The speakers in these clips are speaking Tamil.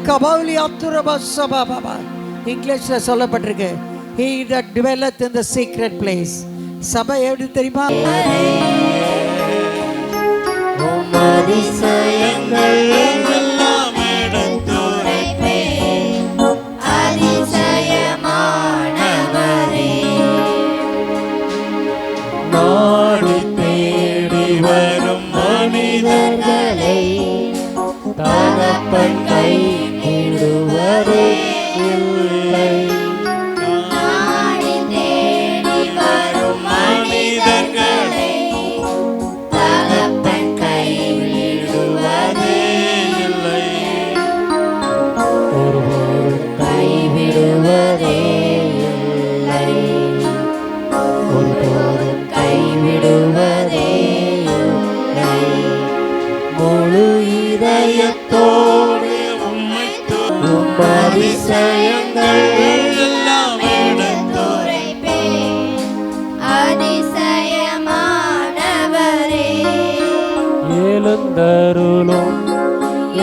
கபௌலி அத்துரபா சபாபா. இங்கிலீஷ்ல சொல்லப்பட்டிருக்கு, he that dwelleth in the secret place. சபை எப்படி தெரியுமா? அதிசயங்கள் எல்லாம் எடுத்துரைப்பே, அதிசயமானவரே. நாடி தேடி வரும் மனிதர்களை தகப்பன் கைவிடுவதே இல்லை. நாடி தேடி வரும் மனிதர்களை தகப்பன் கைவிடுவதே இல்லை. ஒருவரும் கைவிடுவதே இல்லை. ஒருவரும் கைவிடுவதே இல்லை. முழு இதயத்தோடு உம்மை உம் அதிசயங்கள் எல்லாம் எடுத்துரைப்பே, அதிசயமானவரே. எழுந்தருளும்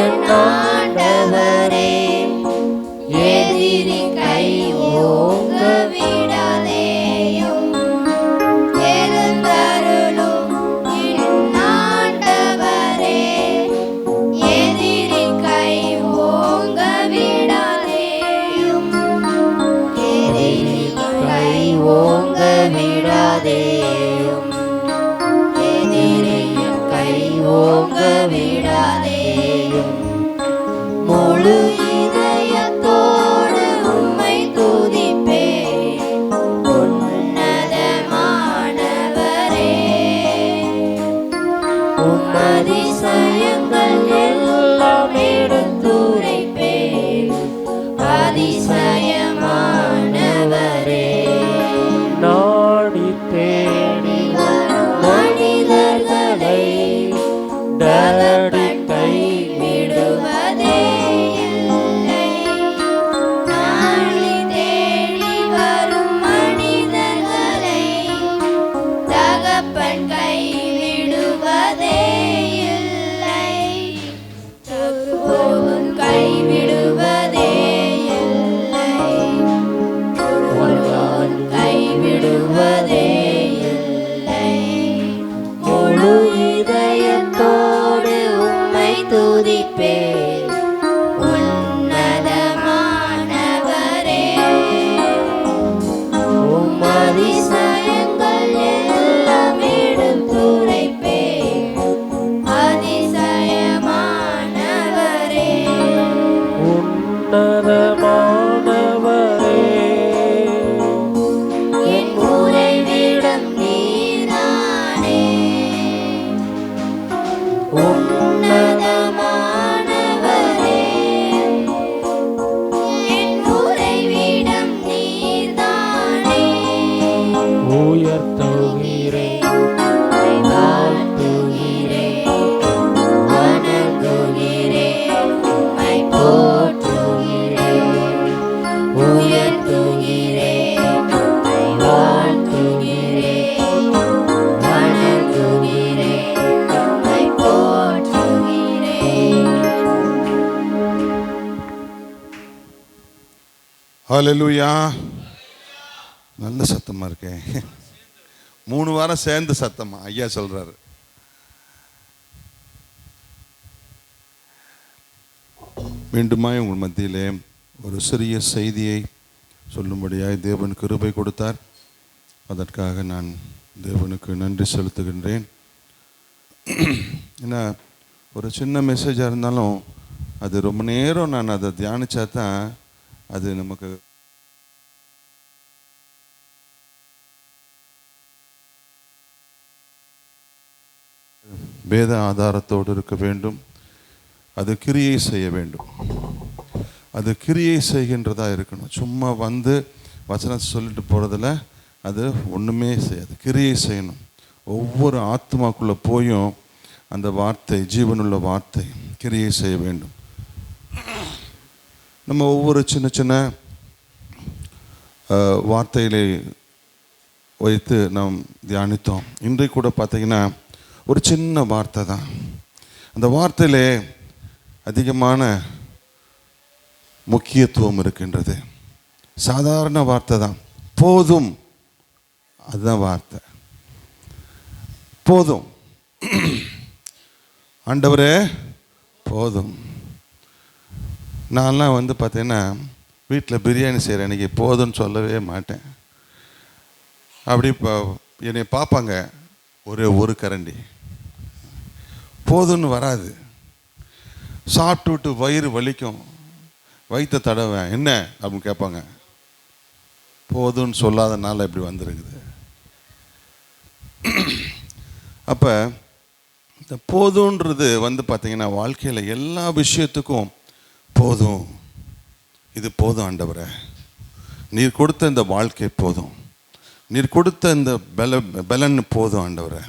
என் ஆண்டவரே, எதிரி கை ஓங்க விடாதேயும். எழுந்தருளும் என் ஆண்டவரே, எதிரி கை ஓங்க விடாதேயும். எதிரி கை ஓங்க விடாதேயும். எதிரி கை ஓங்க விடாதேயும். முழு இதயத்தோடு உம்மை துதிப்பேன், உன்னதமானவரே. உம் அதிசயங்கள் எல்லாம் எடுத்துரைப்பேன், அதிசயமானவரே. நாடி தேடி மனிதர்களை தகப்பன் கைவிடுவதே இல்லை. நாடி தேடி வரும் மனிதர்களை தகப்பன் கைவிடுவதே இல்லை. ஒருவரும் கைவிடுவதே இல்லை. ஒருவரும் கைவிடுவதே இல்லை. முழு இதயத்தோடு உம்மை துதிப்பேன், உன்னதமானவரே. உம் அதிசயங்கள் எல்லாம் எடுத்துரைப்பேன், அதிசயமானவரே. உன்னதமானவரே, என் உறைவிடம் நீர்தானே. உன்னதமானவரே, என் உறைவிடம் நீர்தானே. உயர்த்துகிறேன், வாழ்த்துகிறேன், வணங்குகிறேன், உம்மை போற்றுகிறேன். உயர்த்துகிறேன், வாழ்த்துகிறேன், வணங்குகிறேன், உம்மை போற்றுகிறேன். ஹல்லேலூயா. நல்ல சத்தமா இருக்கே. 3 வாரம் சேர்ந்து சத்தமா ஐயா சொல்றாரு. மீண்டுமாய் உங்கள் மத்தியிலே ஒரு சிறிய செய்தியை சொல்லும்படியாய் தேவன் கிருபை கொடுத்தார். அதற்காக நான் தேவனுக்கு நன்றி செலுத்துகின்றேன். ஏன்னா ஒரு சின்ன மெசேஜாக இருந்தாலும் அது ரொம்ப நேரம் நான் அதை தியானிச்சா தான் அது நமக்கு வேத ஆதாரத்தோடு இருக்க வேண்டும். அது கிரியை செய்ய வேண்டும். அது கிரியை செய்கின்றதா இருக்கணும். சும்மா வந்து வசனத்தை சொல்லிட்டு போகிறதில் அது ஒன்றுமே செய்யாது. கிரியை செய்யணும். ஒவ்வொரு ஆத்மாக்குள்ளே போயும் அந்த வார்த்தை, ஜீவனுள்ள வார்த்தை கிரியை செய்ய வேண்டும். நம்ம ஒவ்வொரு சின்ன சின்ன வார்த்தைகளை வைத்து நாம் தியானித்தோம். இன்றைக்கு கூட பார்த்திங்கன்னா ஒரு சின்ன வார்த்தை தான். அந்த வார்த்தையிலே அதிகமான முக்கியத்துவம் இருக்கின்றது. சாதாரண வார்த்தை தான், போதும். அதுதான் வார்த்தை, போதும். ஆண்டவரே போதும். நான்லாம் வந்து பார்த்தீங்கன்னா வீட்டில் பிரியாணி செய்கிறேன், எனக்கு போதும்னு சொல்லவே மாட்டேன். அப்படி என்னை பார்ப்பாங்க, ஒரு கரண்டி போதும்னு வராது. சாப்பிட்டு வயிறு வலிக்கும், வயிற்ற தடவேன், என்ன அப்படின்னு கேட்பாங்க. போதும்னு சொல்லாதனால இப்படி வந்துருக்குது. அப்போ இந்த போதுன்றது வந்து பார்த்தீங்கன்னா வாழ்க்கையில் எல்லா விஷயத்துக்கும் போதும், இது போதும் ஆண்டவரே, நீர் கொடுத்த இந்த வாழ்க்கை போதும், நீர் கொடுத்த இந்த பலன் போதும் ஆண்டவரே,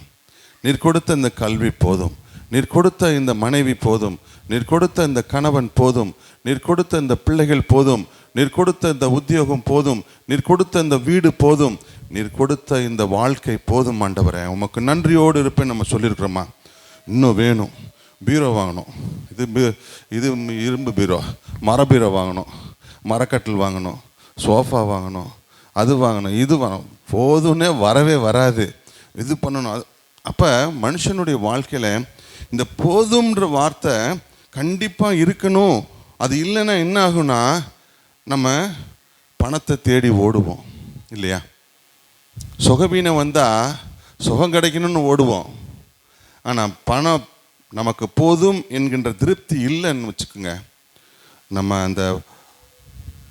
நீர் கொடுத்த இந்த கல்வி போதும், நீர் கொடுத்த இந்த மனைவி போதும், நீர் கொடுத்த இந்த கணவன் போதும், நீர் கொடுத்த இந்த பிள்ளைகள் போதும், நீர் கொடுத்த இந்த உத்தியோகம் போதும், நீர் கொடுத்த இந்த வீடு போதும், நீர் கொடுத்த இந்த வாழ்க்கை போதும் ஆண்டவரே, உமக்கு நன்றியோடு இருப்பேன் நம்ம சொல்லியிருக்கிறோமா? இன்னும் வேணும், பீரோ வாங்கணும், இது இரும்பு பீரோ, மர பீரோ வாங்கணும், மரக்கட்டில் வாங்கணும், சோஃபா வாங்கணும், அது வாங்கணும், இது வாங்கணும், போதும்னே வரவே வராது, இது பண்ணணும். அப்போ மனுஷனுடைய வாழ்க்கையில் இந்த போதும்ன்ற வார்த்தை கண்டிப்பாக இருக்கணும். அது இல்லைன்னா என்ன ஆகும்னா நம்ம பணத்தை தேடி ஓடுவோம் இல்லையா? சுகவீனம் வந்தால் சுகம் கிடைக்கணும்னு ஓடுவோம். ஆனால் பணம் நமக்கு போதும் என்கின்ற திருப்தி இல்லைன்னு வச்சுக்கோங்க, நம்ம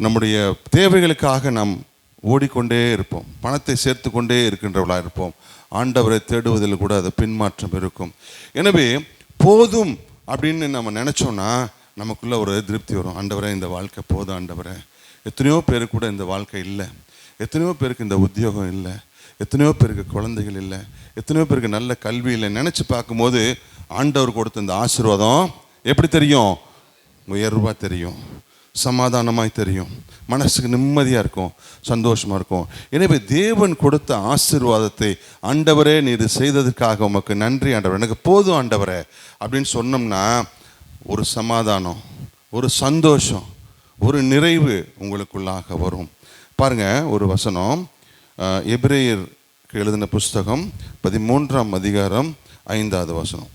நம்முடைய தேவைகளுக்காக நாம் ஓடிக்கொண்டே இருப்போம், பணத்தை சேர்த்து கொண்டே இருக்கின்றவர்களாக இருப்போம். ஆண்டவரை தேடுவதில் கூட அது பின்மாற்றம் இருக்கும். எனவே போதும் அப்படின்னு நம்ம நினச்சோன்னா நமக்குள்ள ஒரு திருப்தி வரும். ஆண்டவரே இந்த வாழ்க்கை போதும் ஆண்டவரே. எத்தனையோ பேருக்கு கூட இந்த வாழ்க்கை இல்லை, எத்தனையோ பேருக்கு இந்த உத்தியோகம் இல்லை, எத்தனையோ பேருக்கு குழந்தைகள் இல்லை, எத்தனையோ பேருக்கு நல்ல கல்வி இல்லை. நினச்சி பார்க்கும்போது ஆண்டவர் கொடுத்த இந்த ஆசீர்வாதம் எப்படி தெரியும்? உயர்வாக தெரியும், சமாதானமாய் தெரியும், மனசுக்கு நிம்மதியாக இருக்கும், சந்தோஷமாக இருக்கும். எனவே தேவன் கொடுத்த ஆசீர்வாதத்தை ஆண்டவரே நீர் செய்ததற்காக உமக்கு நன்றி ஆண்டவர், எனக்கு போதும் ஆண்டவரே அப்படின்னு சொன்னோம்னா ஒரு சமாதானம், ஒரு சந்தோஷம், ஒரு நிறைவு உங்களுக்குள்ளாக வரும். பாருங்க, ஒரு வசனம், எபிரேயருக்கு எழுதின புஸ்தகம் 13ஆம் அதிகாரம் 5வது வசனம்.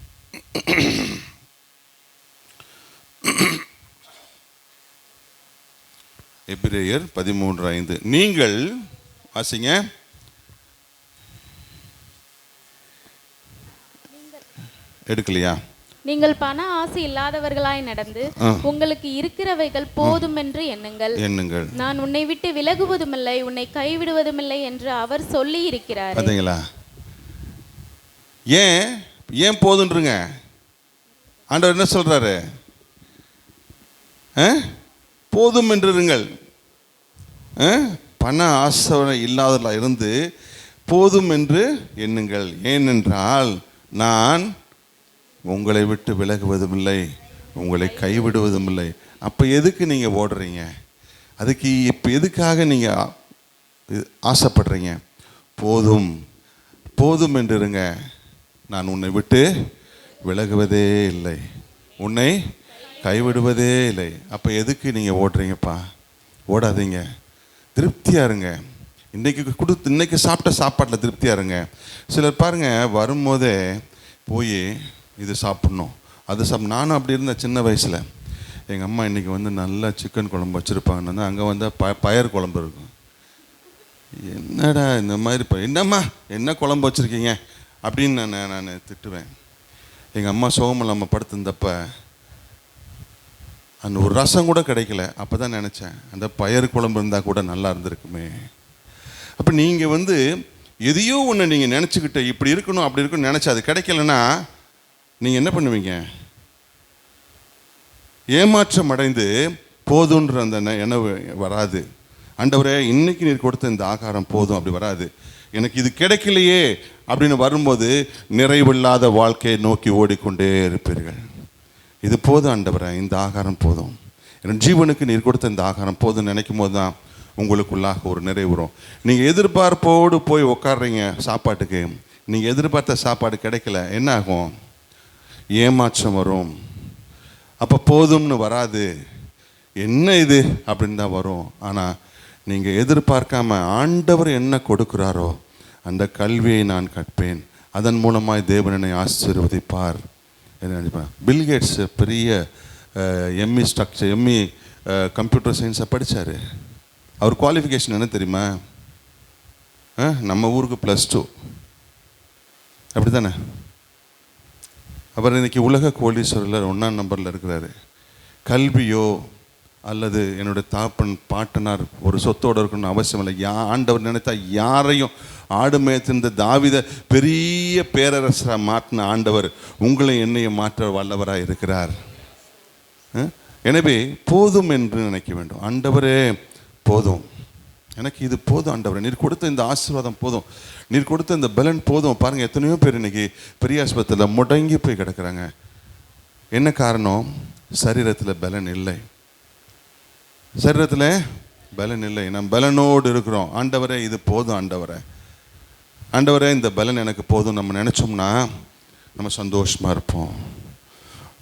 எபிரேயர் 13:5. நீங்கள் வாசிங்க. எடுக்கலையா? நீங்கள் பண ஆசை இல்லாதவர்களாய் நடந்து உங்களுக்கு இருக்கிறவைகள் போதும் என்று எண்ணுங்கள். நான் உன்னை விட்டு விலகுவதுமில்லை, உன்னை கைவிடுவதுமில்லை என்று அவர் சொல்லி இருக்கிறார். பாத்தீங்களா? ஏன் போதுன்றீங்க? ஆண்டவர் என்ன சொல்றாரு? போதும் என்றுங்கள். பண ஆசை இல்லாதவர்களாக இருந்து போதும் என்று எண்ணுங்கள். ஏனென்றால் நான் உங்களை விட்டு விலகுவதும் இல்லை, உங்களை கைவிடுவதும் இல்லை. அப்போ எதுக்கு நீங்கள் ஓடுறீங்க? அதுக்கு இப்போ எதுக்காக நீங்கள் ஆசைப்படுறீங்க? போதும் போதும் என்றுருங்க. நான் உன்னை விட்டு விலகுவதே இல்லை, உன்னை கைவிடுவதே இல்லை. அப்போ எதுக்கு நீங்கள் ஓடுறீங்கப்பா? ஓடாதீங்க, திருப்தியாக இருங்க. இன்னைக்கு சாப்பிட்ட சாப்பாட்டில் திருப்தியாக இருங்க. சிலர் பாருங்கள், வரும்போதே போய் இது சாப்பிட்ணும், அது நானும் அப்படி இருந்தேன் சின்ன வயசில். எங்கள் அம்மா இன்றைக்கி வந்து நல்லா சிக்கன் குழம்பு வச்சுருப்பாங்கன்னு அங்கே வந்து பயறு குழம்பு இருக்கும். என்னடா இந்த மாதிரி என்னம்மா என்ன குழம்பு வச்சுருக்கீங்க அப்படின்னு நான் திட்டுவேன். எங்கள் அம்மா சோகமில்லாமல் படுத்திருந்தப்ப அந்த ஒரு ரசம் கூட கிடைக்கல. அப்போ தான் நினச்சேன், அந்த பயறு குழம்பு இருந்தால் கூட நல்லா இருந்திருக்குமே. அப்போ நீங்கள் வந்து எதையோ ஒன்று நீங்கள் நினச்சிக்கிட்டு இப்படி இருக்கணும் அப்படி இருக்கணும்னு நினச்சி அது கிடைக்கலன்னா நீங்கள் என்ன பண்ணுவீங்க? ஏமாற்றம் அடைந்து போதுன்ற அந்த எண்ணம் வராது. ஆண்டவரே இன்னைக்கு நீர் கொடுத்த இந்த ஆகாரம் போதும் அப்படி வராது. எனக்கு இது கிடைக்கலையே அப்படின்னு வரும்போது நிறைவில்லாத வாழ்க்கையை நோக்கி ஓடிக்கொண்டே இருப்பீர்கள். இது போதும் ஆண்டவரே, இந்த ஆகாரம் போதும், என் ஜீவனுக்கு நீர் கொடுத்த இந்த ஆகாரம் போதும் நினைக்கும் போது தான் உங்களுக்குள்ளாக ஒரு நிறைவு வரும். நீங்கள் எதிர்பார்ப்போடு போய் உட்காடுறீங்க சாப்பாட்டுக்கு, நீங்கள் எதிர்பார்த்த சாப்பாடு கிடைக்கல, என்ன ஆகும்? ஏமாற்றம் வரும். அப்போ போதும்னு வராது. என்ன இது அப்படின்னு தான் வரும். ஆனால் நீங்கள் எதிர்பார்க்காம ஆண்டவர் என்ன கொடுக்குறாரோ அந்த கல்வியை நான் கற்பேன், அதன் மூலமாய் தேவன் என்னை ஆசீர்வதிப்பார் என்ன நினைப்பேன். பில்கேட்ஸ் பெரிய எம்இ கம்ப்யூட்டர் சயின்ஸை படித்தார். அவர் குவாலிஃபிகேஷன் என்ன தெரியுமா? நம்ம ஊருக்கு +2 அப்படி தானே. அவர் இன்னைக்கு உலக கோடீஸ்வரரில் 1ஆம் நம்பரில் இருக்கிறாரு. கல்வியோ அல்லது என்னுடைய பாட்டனார் ஒரு சொத்தோடு இருக்கணும்னு அவசியம் இல்லை. ஆண்டவர் நினைத்தா யாரையும் ஆடு மேய்த்திருந்த தாவீதை பெரிய பேரரசராக மாற்றின ஆண்டவர் உங்களை என்னையும் மாற்ற வல்லவராக இருக்கிறார். எனவே போதும் என்று நினைக்க வேண்டும். ஆண்டவரே போதும், எனக்கு இது போதும் ஆண்டவரே, நீர் கொடுத்த இந்த ஆசீர்வாதம் போதும், நீர் கொடுத்த இந்த பலன் போதும். பாருங்கள், எத்தனையோ பேர் இன்னைக்கு பெரிய ஆஸ்பத்திரியில் முடங்கி போய் கிடக்குறாங்க. என்ன காரணம்? சரீரத்தில் பலன் இல்லை. சரீரத்தில் பலன் இல்லை. நம்ம பலனோடு இருக்கிறோம். ஆண்டவரே இது போதும், ஆண்டவரே ஆண்டவரே இந்த பலன் எனக்கு போதும் நம்ம நினச்சோம்னா நம்ம சந்தோஷமாக இருப்போம்.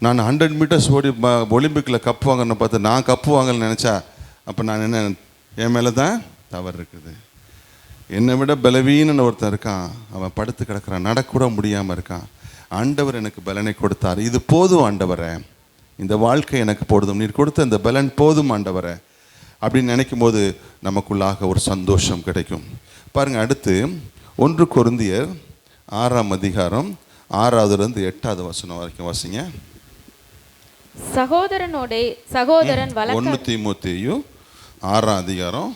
நான் 100 மீட்டர்ஸ் ஓடி ஒலிம்பிக்கில் கப்பு வாங்கன்னு பார்த்து நான் கப்பு வாங்கன்னு நினச்சா அப்போ நான் என்ன, என் மேலே தான் தவறு இருக்குது. என்னை விட பலவீனன்னு ஒருத்தன் இருக்கான், அவன் படுத்து கிடக்கிறான், நடக்கூட முடியாமல் இருக்கான். ஆண்டவர் எனக்கு பலனை கொடுத்தார். இது போதும் ஆண்டவரே, இந்த வாழ்க்கை எனக்கு போதும், நீர் கொடுத்த இந்த பலன் போதும் ஆண்டவரே அப்படின்னு நினைக்கும் போது நமக்குள்ளாக ஒரு சந்தோஷம் கிடைக்கும். பாருங்கள், அடுத்து 1 கொரிந்தியர் 6ஆம் அதிகாரம் 6ஆவதுலேருந்து 8ஆவது வசனம் வரைக்கும் வாசிங்க. சகோதரனோடே சகோதரன் 1 தீமோத்தேயு 6ஆம் அதிகாரம்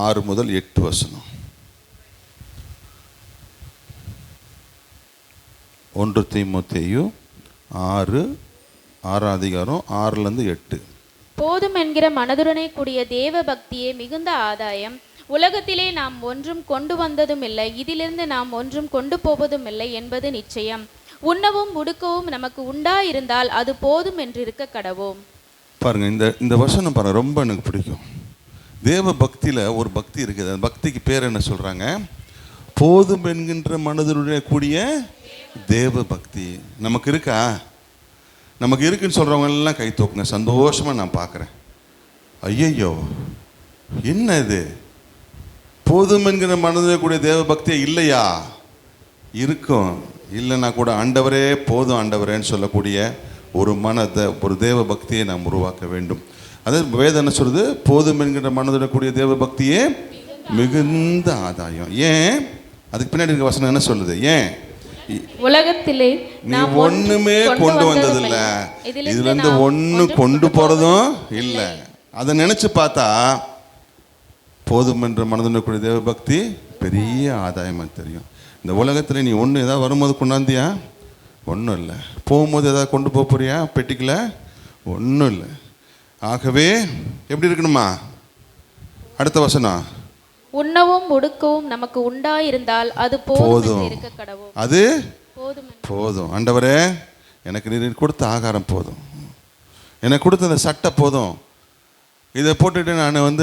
6 முதல் 8 வசனம். 1 தீமோத்தேயு 6ஆம் அதிகாரம் 6லேருந்து 8. போதும் என்கிற மனதுடனே கூடிய தேவ பக்தியே மிகுந்த ஆதாயம். உலகத்திலே நாம் ஒன்றும் கொண்டு வந்ததும் இல்லை, இதிலிருந்து நாம் ஒன்றும் கொண்டு போவதும் இல்லை என்பது நிச்சயம். உண்ணவும் உடுக்கவும் நமக்கு உண்டாயிருந்தால் அது போதும் என்று இருக்க கடவோம். பாருங்க, இந்த வசனம் பாருங்க, ரொம்ப எனக்கு பிடிக்கும். தேவ பக்தியில் ஒரு பக்தி இருக்குது. அந்த பக்திக்கு பேர் என்ன சொல்றாங்க? போதும் என்கின்ற மனதுடைய கூடிய தேவ பக்தி. நமக்கு இருக்கா? நமக்கு இருக்குன்னு சொல்றவங்க எல்லாம் கை தூக்குங்க, சந்தோஷமா நான் பார்க்குறேன். ஐயையோ, என்ன இது? போதும் என்கிற மனதுடைய கூடிய தேவ பக்தியே இல்லையா? இருக்கும். இல்லைன்னா கூட ஆண்டவரே போதும் ஆண்டவரேன்னு சொல்லக்கூடிய ஒரு ஒரு தேவ பக்தியை நாம் உருவாக்க வேண்டும். அதாவது வேதம் என்ன சொல்றது? போதும் என்கிற மனதுடைய கூடிய தேவ பக்தியே மிகுந்த ஆதாயம். ஏன்? அதுக்கு பின்னாடி இருக்க வசனம் என்ன சொல்லுது? ஏன்? உலகத்திலே நீ ஒண்ணுமே கொண்டு வந்ததில்ல, இதுல இருந்து ஒண்ணு கொண்டு போறதும் இல்லை. அதை நினைச்சு பார்த்தா போதும் என்ற மனதுடைய தேவ பக்தி பெரிய ஆதாயமாக தெரியும். இந்த உலகத்தில் நீ ஒன்று ஏதாவது வரும்போது கொண்டாந்தியா? ஒன்றும் இல்லை. போகும்போது ஏதாவது கொண்டு போக போறியா பெட்டிக்கல? ஒன்றும் இல்லை. ஆகவே எப்படி இருக்கணுமா? அடுத்த வசனம், உண்ணவும் உடுக்கவும் நமக்கு உண்டாயிருந்தால் அது போதும், அது போதும். ஆண்டவரே, எனக்கு நீர் கொடுத்த ஆகாரம் போதும், எனக்கு கொடுத்த அந்த சட்டை போதும். இதை போட்டுட்டு நான்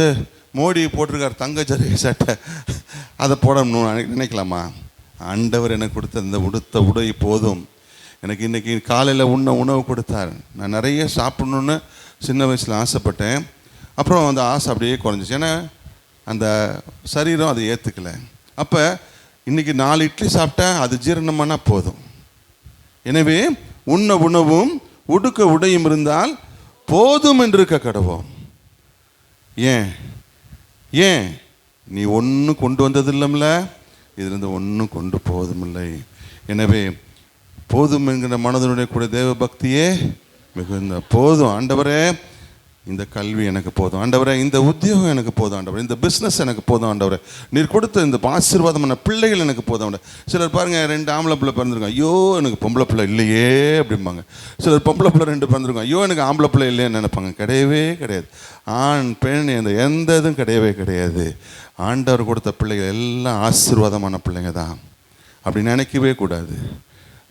மோடி போட்டிருக்கார் தங்க ஜரி சட்டை, அதை போடணும்னு நினைக்கலாமா? ஆண்டவர் எனக்கு கொடுத்த இந்த உடுத்த உடை போதும். எனக்கு இன்றைக்கி காலையில் உணவு கொடுத்தார். நான் நிறைய சாப்பிட்ணுன்னு சின்ன வயசில் ஆசைப்பட்டேன். அப்புறம் அந்த ஆசை அப்படியே குறைஞ்சிச்சு. ஏன்னா அந்த சரீரம் அதை ஏற்றுக்கலை. அப்போ இன்றைக்கி 4 இட்லி சாப்பிட்டா அது ஜீரணமானா போதும். எனவே உண்ண உணவும் உடுக்க உடையும் இருந்தால் போதும் என்று இருக்க கடவோம். ஏன்? நீ ஒன்றும் கொண்டு வந்ததில்லைம்ல, இதிலிருந்து ஒன்றும் கொண்டு போவதுமில்லை. எனவே போதும் என்கிற மனதனுடைய கூட தேவ பக்தியே மிகுந்த போதும். ஆண்டவரே, இந்த கல்வி எனக்கு போதும் ஆண்டவரே, இந்த உத்தியோகம் எனக்கு போதும் ஆண்டவரே, இந்த பிஸ்னஸ் எனக்கு போதும் ஆண்டவரே, நீர் கொடுத்த இந்த ஆசீர்வாதமான பிள்ளைகள் எனக்கு போதும் ஆண்டவரே. சிலர் பாருங்கள், 2 ஆம்பளை பிள்ளை பிறந்திருக்காங்க, ஐயோ எனக்கு பொம்பளை பிள்ளை இல்லையே அப்படிம்பாங்க. சிலர் பொம்பளை பிள்ளை 2 பிறந்திருக்காங்க, ஐயோ எனக்கு ஆம்பளை பிள்ளை இல்லைன்னு நினைப்பாங்க. கிடையவே கிடையாது. ஆண் பெண் எந்த இதுவும் கிடையவே கிடையாது. ஆண்டவர் கொடுத்த பிள்ளைகள் எல்லாம் ஆசீர்வாதமான பிள்ளைங்க தான். அப்படி நினைக்கவே கூடாது.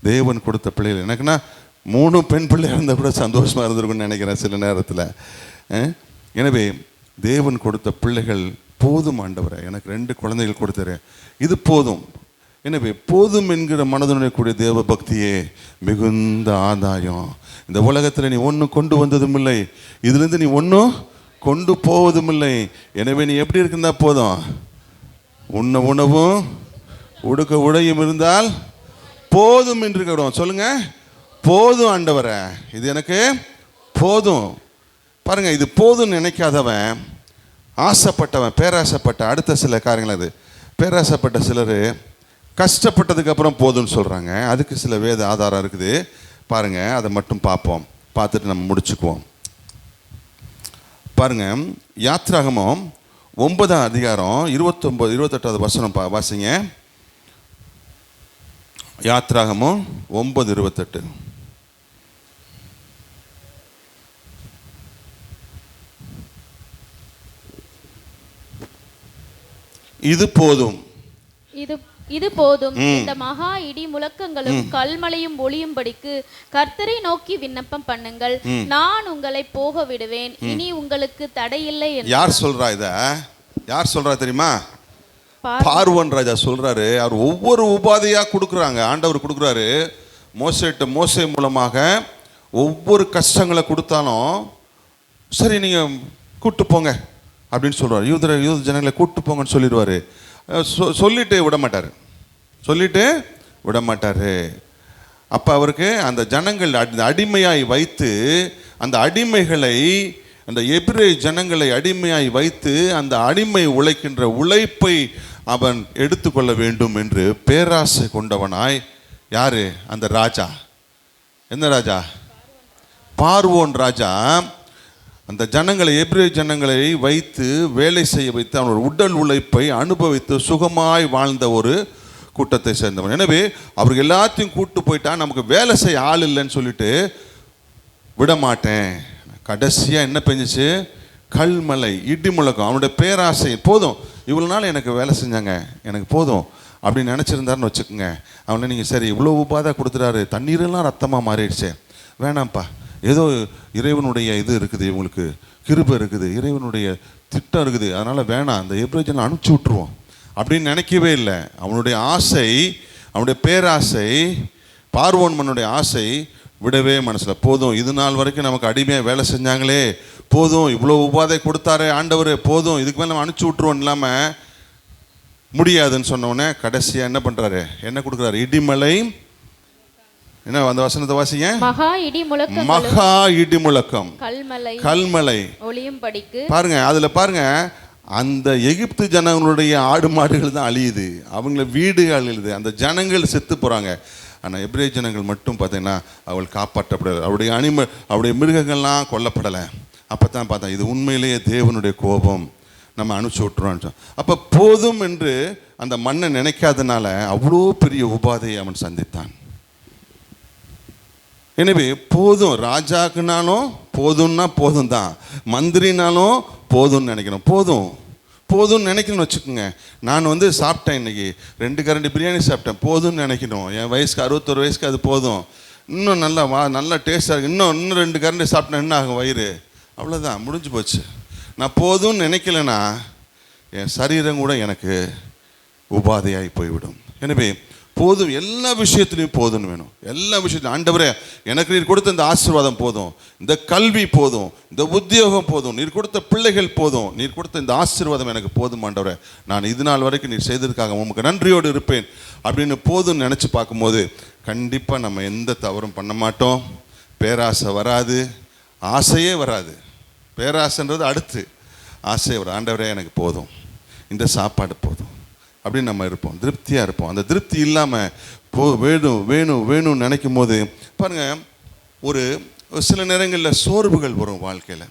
தேவன் கொடுத்த பிள்ளைகள், எனக்குன்னா 3 பெண் பிள்ளையாக இருந்தால் கூட சந்தோஷமாக இருந்திருக்குன்னு நினைக்கிறேன் சில நேரத்தில். எனவே தேவன் கொடுத்த பிள்ளைகள் போதும் ஆண்டவரே, எனக்கு 2 குழந்தைகள் கொடுத்தாரு, இது போதும். எனவே போதும் என்கிற மனதுடன் கூடிய தேவ பக்தியே மிகுந்த ஆதாயம். இந்த உலகத்தில் நீ ஒன்றும் கொண்டு வந்ததும் இல்லை, இதுலேருந்து நீ ஒன்றும் கொண்டு போவதும் இல்லை. எனவே நீ எப்படி இருக்குந்தா போதும், உண்ண உணவும் உடுக்க உடையும் இருந்தால் போதும் என்று இருக்கிறோம். சொல்லுங்க, போதும் ஆண்டவரே, இது எனக்கு போதும். பாருங்க, இது போதும் நினைக்காதவன், ஆசைப்பட்டவன், பேராசைப்பட்ட அடுத்த சில காரியங்கள், அது பேராசைப்பட்ட சிலர் கஷ்டப்பட்டதுக்கு அப்புறம் போதும்னு சொல்றாங்க. அதுக்கு சில வேத ஆதாரம் இருக்குது பாருங்க, அதை மட்டும் பார்ப்போம், பார்த்துட்டு நம்ம முடிச்சுக்குவோம். பாருங்க, யாத்ராகமம் 9ஆம் அதிகாரம் 28வது வசனம் வாசிங்க. யாத்ராகமம் 9:28. இது போதும், இது போதும். இந்த மகா இடி முழக்கங்களும் கல்மலையும் ஒளியும்படிக்கு கர்த்தரை நோக்கி விண்ணப்பம் பண்ணுங்கள். நான் உங்களை போக விடுவேன், இனி உங்களுக்கு தடையில்லை. யார் சொல்றா இத? யார் சொல்றா தெரியுமா? பார்வோன் ராஜா சொல்றாரு. அவர் ஒவ்வொரு உபாதையா கொடுக்குறாங்க, ஆண்டவர் கொடுக்குறாரு. மோசே மூலமாக ஒவ்வொரு கஷ்டங்களை கொடுத்தாலும் சரி நீங்க கூட்டு போங்க அப்படின்னு சொல்றாரு. யூத ஜனங்களை கூட்டு போங்கன்னு சொல்லிடுவாரு. சொல்லிட்டு விட மாட்டாரு. அப்ப அவருக்கு அந்த ஜனங்கள் அடிமையாய் வைத்து, அந்த அடிமைகளை, அந்த எபிரேய ஜனங்களை அடிமையாய் வைத்து அந்த அடிமை உழைக்கின்ற உழைப்பை அவன் எடுத்துக்கொள்ள வேண்டும் என்று பேராசை கொண்டவனாய், யாரு? அந்த ராஜா. என்ன ராஜா? பார்வோன் ராஜா. அந்த ஜனங்களை, எபிரேய ஜனங்களை வைத்து வேலை செய்ய வைத்து அவனோட உடல் உழைப்பை அனுபவித்து சுகமாய் வாழ்ந்த ஒரு கூட்டத்தை சேர்ந்தவன். எனவே அவர்கள் எல்லாத்தையும் கூட்டு போயிட்டா நமக்கு வேலை செய்ய ஆள் இல்லைன்னு சொல்லிட்டு விட மாட்டேன். கடைசியா என்ன பெஞ்சிச்சு? கல்மலை, இடி முழக்கம். அவனுடைய பேராசை, போதும், இவ்வளோ நாள் எனக்கு வேலை செஞ்சாங்க, எனக்கு போதும் அப்படின்னு நினச்சிருந்தாருன்னு வச்சுக்கோங்க. அவனை நீங்கள் சரி இவ்வளோ உபாதை கொடுத்துட்டாரு, தண்ணீரெல்லாம் ரத்தமாக மாறிடுச்சு, வேணாம்ப்பா, ஏதோ இறைவனுடைய இது இருக்குது, இவங்களுக்கு கிருபை இருக்குது, இறைவனுடைய திட்டம் இருக்குது, அதனால் வேணாம், அந்த எப்ரேஜனை அனுப்பிச்சி விட்டுருவோம் அப்படின்னு நினைக்கவே இல்லை. அவனுடைய ஆசை, அவனுடைய பேராசை, பார்வோன் மன்னுடைய ஆசை விடவே மனசில், போதும், இது நாள் வரைக்கும் நமக்கு அடிமையாக வேலை செஞ்சாங்களே, போதும், இவ்வளோ உபாதை கொடுத்தாரு ஆண்டவர், போதும், இதுக்கு மேலே நம்ம அனுப்பிச்சி விட்டுருவோம் இல்லாமல் முடியாதுன்னு சொன்னோடனே கடைசியாக என்ன பண்ணுறாரு? என்ன கொடுக்குறாரு? இடிமலை. என்ன அந்த வசனத்தை வாசிங்க. மகா இடி முழக்கம், கல்மலை ஒளியும்படிக்கு. பாருங்க, அதுல பாருங்க, அந்த எகிப்து ஜனங்களுடைய ஆடு மாடுகள் தான் அழியுது, அவங்கள வீடுகள் அழியுது, அந்த ஜனங்கள் செத்து போறாங்க. ஆனால் எபிரேய ஜனங்கள் மட்டும் பார்த்தீங்கன்னா அவள் காப்பாற்றப்படலை, அவருடைய மிருகங்கள்லாம் கொல்லப்படலை. அப்போ தான் பார்த்தா இது உண்மையிலேயே தேவனுடைய கோபம், நம்ம அனுப்பிச்சு விட்டுறோம். அப்போ போதும் என்று அந்த மண்ணை நினைக்காதனால அவ்வளோ பெரிய உபாதையை அவன் சந்தித்தான். எனவே போதும், ராஜாக்குனாலும் போதும்னா போதும் தான், மந்திரினாலும் போதும்னு நினைக்கணும். போதும்னு நினைக்கணும்னு வச்சுக்கோங்க. நான் சாப்பிட்டேன், இன்னைக்கு 2 கரண்டி பிரியாணி சாப்பிட்டேன், போதும்னு நினைக்கணும். என் வயசுக்கு 61 வயசுக்கு அது போதும். இன்னும் நல்லா டேஸ்டாக இருக்கு, இன்னும் 2 கரண்டி சாப்பிட்டேன், என்ன ஆகும்? வயிறு, அவ்வளோதான், முடிஞ்சு போச்சு. நான் போதும்னு நினைக்கலன்னா என் சரீரம் கூட எனக்கு உபாதையாகி போய்விடும். எனவே போதும், எல்லா விஷயத்துலையும் போதும்னு வேணும். எல்லா விஷயத்திலும் ஆண்டவரே எனக்கு நீர் கொடுத்த இந்த ஆசீர்வாதம் போதும், இந்த கல்வி போதும், இந்த உத்தியோகம் போதும், நீர் கொடுத்த பிள்ளைகள் போதும், நீர் கொடுத்த இந்த ஆசீர்வாதம் எனக்கு போதும் ஆண்டவரே, நான் இது நாள் வரைக்கும் நீர் செய்ததுக்காக உமக்கு நன்றியோடு இருப்பேன் அப்படின்னு போதும்னு நினச்சி பார்க்கும்போது கண்டிப்பாக நம்ம எந்த தவறும் பண்ண மாட்டோம். பேராசை வராது, ஆசையே வராது. பேராசைன்றது அடுத்து, ஆசையே வராது. ஆண்டவரே எனக்கு போதும், இந்த சாப்பாடு போதும் அப்படின்னு நம்ம இருப்போம், திருப்தியாக இருப்போம். அந்த திருப்தி இல்லாமல் வேணும்னு நினைக்கும் போது பாருங்கள், ஒரு சில நேரங்களில் சோர்வுகள் வரும் வாழ்க்கையில்.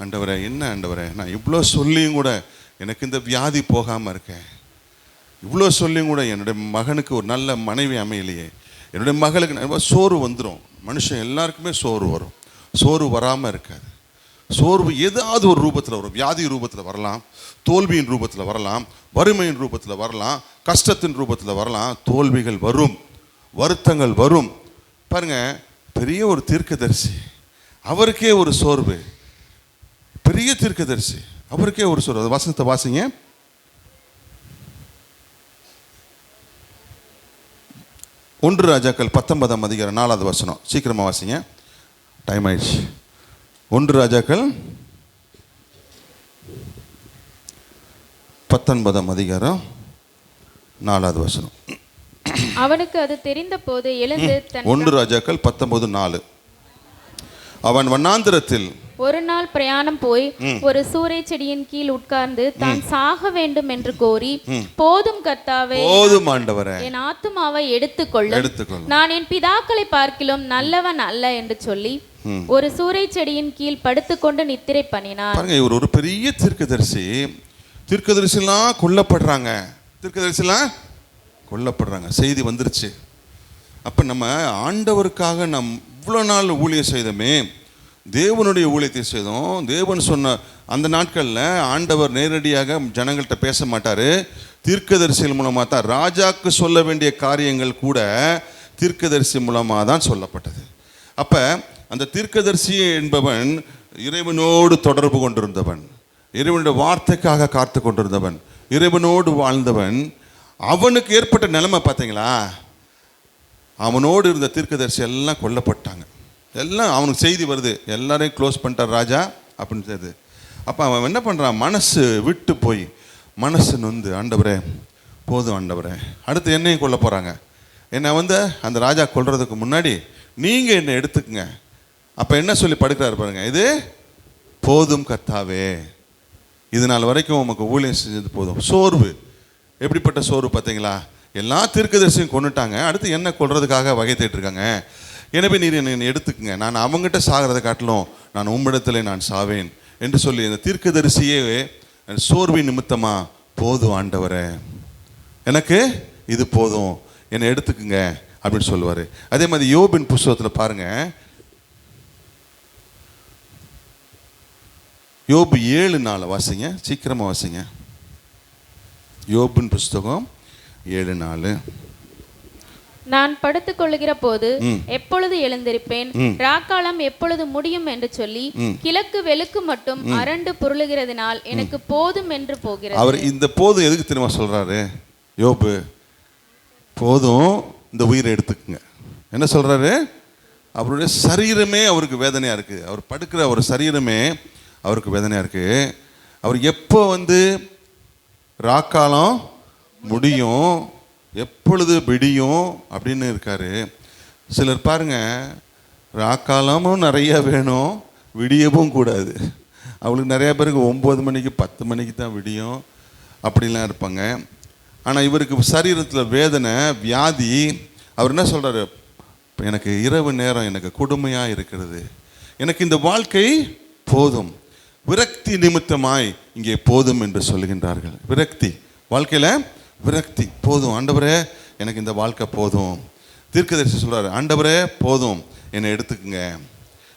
ஆண்டவரே, என்ன ஆண்டவரே, நான் இவ்வளோ சொல்லியும் கூட எனக்கு இந்த வியாதி போகாமல் இருக்கேன், இவ்வளோ சொல்லியும் கூட என்னுடைய மகனுக்கு ஒரு நல்ல மனைவி அமையலையே, என்னுடைய மகளுக்கு சோர்வு வந்துடும். மனுஷன் எல்லாருக்குமே சோர்வு வரும். சோர்வு வராமல் இருக்காது. சோர்வு ஏதாவது ஒரு ரூபத்தில் வரும். வியாதி ரூபத்தில் வரலாம், தோல்வியின் ரூபத்தில் வரலாம், வறுமையின் ரூபத்தில் வரலாம், கஷ்டத்தின் ரூபத்தில் வரலாம். தோல்விகள் வரும், வருத்தங்கள் வரும். பாருங்க, பெரிய ஒரு தீர்க்கதரிசி, அவருக்கே ஒரு சோர்வு. பெரிய தீர்க்கதரிசி, அவருக்கே ஒரு சோர்வு. வசனத்தை வாசிங்க. 1 ராஜாக்கள் 19ஆம் அதிகாரம் 4வது வசனம். சீக்கிரமாக வாசிங்க, டைம் ஆயிடுச்சு. 1 ராஜாக்கள் 19ஆம் அதிகாரம் 4வது வசனம். அவனுக்கு அது தெரிந்த போது எழுந்து தன் 1 ராஜாக்கள் 19:4. அவன் வண்ணாந்திரத்தில் ஒரு நாள் பிரயாணம் போய் ஒரு சூரை செடியின் கீழ் உட்கார்ந்து தான் சாக வேண்டும் என்று கோரி, போதும் கர்த்தாவே, போதும் ஆண்டவரே, என் ஆத்துமாவை எடுத்துக்கொள்ளும், நான் என் பிதாக்களை பார்க்கிலும் நல்லவன் அல்ல என்று சொல்லி ஒரு சூரை செடியின் கீழ் படுத்துக்கொண்டு நித்திரை பண்ணினார். பாருங்க, இவர் ஒரு பெரிய தீர்க்கதரிசிலாம் கொல்லப்படுறாங்க. தீர்க்கதரிசிலாம் கொல்லப்படுறாங்க, செய்தி வந்துருச்சு. அப்போ நம்ம ஆண்டவருக்காக நம் இவ்வளோ நாள் ஊழியம் செய்தோமே, தேவனுடைய ஊழியத்தை செய்தோம். தேவன் சொன்ன அந்த நாட்களில் ஆண்டவர் நேரடியாக ஜனங்கள்கிட்ட பேச மாட்டார், தீர்க்கதரிசிகள் மூலமாக தான். ராஜாக்கு சொல்ல வேண்டிய காரியங்கள் கூட தீர்க்கதரிசி மூலமாக தான் சொல்லப்பட்டது. அப்போ அந்த தீர்க்கதரிசி என்பவன் இறைவனோடு தொடர்பு கொண்டிருந்தவன், இறைவனுடைய வார்த்தைக்காக காத்து கொண்டிருந்தவன், இறைவனோடு வாழ்ந்தவன். அவனுக்கு ஏற்பட்ட நிலைமை பார்த்தீங்களா? அவனோடு இருந்த தீர்க்கதரிசி எல்லாம் கொல்லப்பட்டாங்க. எல்லாம் அவனுக்கு செய்தி வருது, எல்லாரையும் க்ளோஸ் பண்ணிட்டார் ராஜா அப்படின்னு தெரியுது. அப்போ அவன் என்ன பண்ணுறான், மனசு விட்டு போய் மனசு நொந்து, ஆண்டவரே போதும் ஆண்டவரே, அடுத்து என்னையும் கொல்ல போகிறாங்க, என்னை அந்த ராஜா கொல்றதுக்கு முன்னாடி நீங்கள் என்னை எடுத்துக்குங்க. அப்போ என்ன சொல்லி படுக்கிறாரு பாருங்க, இது போதும் கர்த்தாவே, இது நாள் வரைக்கும் உமக்கு ஊழியம் செஞ்சது போதும். சோர்வு, எப்படிப்பட்ட சோர்வு பார்த்தீங்களா? எல்லா தீர்க்கதரிசியும் கொண்டுட்டாங்க, அடுத்து என்ன கொள்றதுக்காக வகை தேட்டிருக்காங்க. எனவே நீர் என்னை எடுத்துக்குங்க, நான் அவங்ககிட்ட சாகிறத காட்டிலும் நான் உம்மிடத்தில் நான் சாவேன் என்று சொல்லி இந்த தீர்க்கதரிசியே சோர்வின் நிமித்தமா, போதும் ஆண்டவரே, எனக்கு இது போதும், என்னை எடுத்துக்குங்க அப்படின்னு சொல்லுவார். அதே மாதிரி யோபின் புஸ்தகத்தில் பாருங்க, யோபு 7:4 வாசிங்க, சீக்கிரமாக வாசிங்க. யோபின் புஸ்தகம் 7:4. நான் படுத்துக் கொள்ளுகிற போது எப்பொழுது எழுந்திருப்பேன், ராக்காலம் எப்பொழுது முடியும் என்று சொல்லி கிழக்கு வெளுக்கு மட்டும் அரண்டு புரளுகிறதுனால் எனக்கு போதும் என்று போகிறது. அவர் இந்த போதும் எதுக்கு தெரியுமா சொல்றாரு? யோபு, போதும், இந்த உயிரை எடுத்துக்குங்க. என்ன சொல்றாரு? அவருடைய சரீரமே அவருக்கு வேதனையா இருக்கு. அவர் படுக்கிற ஒரு சரீரமே அவருக்கு வேதனையா இருக்கு. அவர் எப்போ ராக்காலம் முடியும், எப்பொழுது விடியும் அப்படின்னு இருக்காரு. சிலர் பாருங்க, ராக்காலமும் நிறைய வேணும், விடியவும் கூடாது. அவளுக்கு நிறைய பேருக்கு 9 மணிக்கு 10 மணிக்கு தான் விடியும் அப்படிலாம் இருப்பாங்க. ஆனால் இவருக்கு சரீரத்தில் வேதனை, வியாதி. அவர் என்ன சொல்கிறாரு? எனக்கு இரவு நேரம் எனக்கு கொடுமையாக இருக்கிறது, எனக்கு இந்த வாழ்க்கை போதும். விரக்தி நிமித்தமாய் இங்கே போதும் என்று சொல்லுகின்றார்கள். விரக்தி, வாழ்க்கையில் விரக்தி, போதும் ஆண்டவரே, எனக்கு இந்த வாழ்க்கை போதும். தீர்க்கதரிசி சொல்கிறார், ஆண்டவரே போதும், என்னை எடுத்துக்குங்க,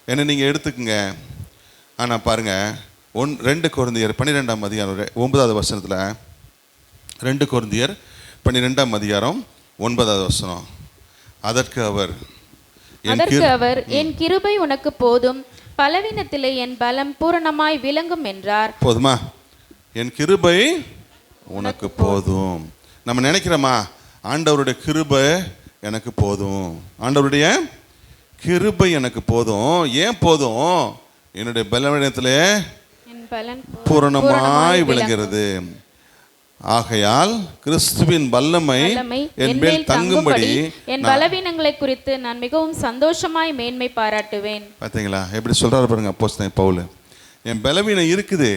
என்னை நீங்கள் எடுத்துக்குங்க. ஆனால் பாருங்கள், 2 கொரிந்தியர் 12ஆம் அதிகாரம் 9வது வசனத்தில், 2 கொரிந்தியர் 12ஆம் அதிகாரம் 9வது வசனம். அதற்கு அவர் என் கிருபை உனக்கு போதும், பலவீனத்திலே என் பலம் பூரணமாய் விளங்கும் என்றார். போதுமா? என் கிருபை உனக்கு போதும். நம்ம நினைக்கிறோமா, ஆண்டவருடைய கிருபை எனக்கு போதும், ஆண்டவருடைய கிருபை எனக்கு போதும். ஏன் போதும்? என்னுடைய பலவீனத்திலே என் பலன் பூரணமாய் விளங்குகிறது. ஆகையால் கிறிஸ்துவின் வல்லமை என் மேல் தங்கும்படி என் பலவீனங்களை குறித்து நான் மிகவும் சந்தோஷமாய் மேன்மை பாராட்டுவேன். பார்த்தீங்களா எப்படி சொல்றாரு பாருங்க அப்போஸ்தலன் பவுல். என் பலவீனம் இருக்குது,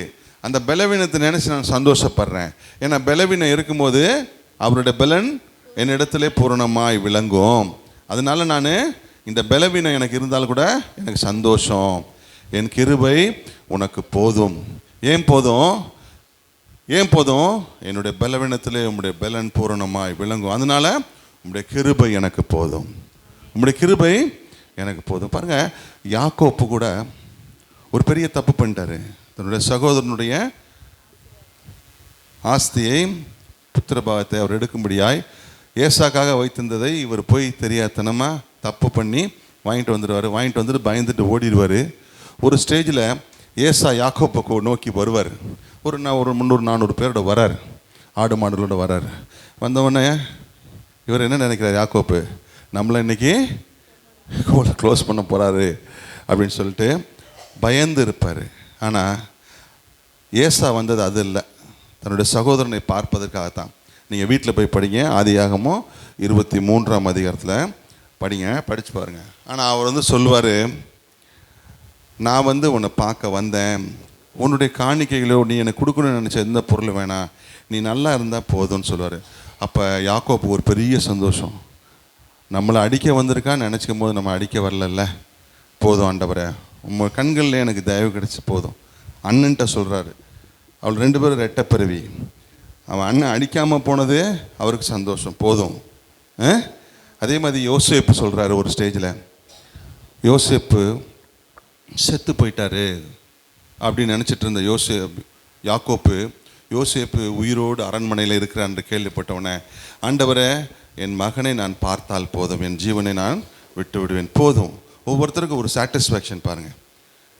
அந்த பலவீனத்தை நினைச்சு நான் சந்தோஷப்படுறேன். ஏன்னா பலவீனம் இருக்கும்போது அவருடைய பலன் என்னிடத்திலே பூரணமாய் விளங்கும். அதனால நான் இந்த பலவீனம் எனக்கு இருந்தாலும் கூட எனக்கு சந்தோஷம். என் கிருபை உனக்கு போதும். ஏன் போதும்? ஏன் போதும்? என்னுடைய பலவீனத்திலே உம்முடைய பலன் பூரணமாய் விளங்கும். அதனால உம்முடைய கிருபை எனக்கு போதும், உம்முடைய கிருபை எனக்கு போதும். பாருங்க, யாக்கோப்பு கூட ஒரு பெரிய தப்பு பண்ணிட்டாரு. தன்னுடைய சகோதரனுடைய ஆஸ்தியை, புத்திரபாகத்தை அவர் எடுக்கும்படியாய் ஏசாக்காக வைத்திருந்ததை இவர் போய் தெரியாதனமாக தப்பு பண்ணி வாங்கிட்டு வந்துட்டு பயந்துட்டு ஓடிடுவார். ஒரு ஸ்டேஜில் ஏசா யாக்கோப்பை நோக்கி வருவார். ஒரு 300-400 பேரோட வரார், ஆடு மாடுகளோட வரார். வந்தவொடனே இவர் என்ன நினைக்கிறார்? யாக்கோப்பு, நம்மளை இன்னைக்கு க்ளோஸ் பண்ண போகிறாரு அப்படின்னு சொல்லிட்டு பயந்து இருப்பார். ஆனால் ஏசா வந்தது அது இல்லை, தன்னுடைய சகோதரனை பார்ப்பதற்காகத்தான். நீங்கள் வீட்டில் போய் படிங்க, ஆதியாகமோ 23ஆம் அதிகாரத்தில் படிங்க, படித்து பாருங்கள். ஆனால் அவர் சொல்லுவார், நான் உன்னை பார்க்க வந்தேன், உன்னுடைய காணிக்கைகளோ நீ எனக்கு கொடுக்கணும்னு நினச்ச எந்த பொருள் வேணாம், நீ நல்லா இருந்தால் போதும்னு சொல்லுவார். அப்போ யாக்கோப்பு ஒரு பெரிய சந்தோஷம். நம்மளை அடிக்க வந்திருக்கான்னு நினச்சிக்கும் போது நம்ம அடிக்க வரலல்ல, போதும் ஆண்டவரே, உங்கள் கண்களில் எனக்கு தயவு கிடச்சி போதும். அண்ணன்ட்ட சொல்கிறாரு. அவள் 2 பேரும் ரெட்டை பிறவி. அவன் அண்ணன் அடிக்காமல் போனது அவருக்கு சந்தோஷம், போதும். அதே மாதிரி யோசேப்பு சொல்கிறாரு ஒரு ஸ்டேஜில், யோசேப்பு செத்து போயிட்டாரு அப்படின்னு நினச்சிட்டு இருந்த யாக்கோப்பு யோசேப்பு உயிரோடு அரண்மனையில் இருக்கிறான்னு கேள்விப்பட்டவனே, ஆண்டவரே என் மகனை நான் பார்த்தால் போதும், என் ஜீவனை நான் விட்டு விடுவேன், போதும். ஒவ்வொருத்தருக்கும் ஒரு சாட்டிஸ்ஃபேக்ஷன் பாருங்கள்.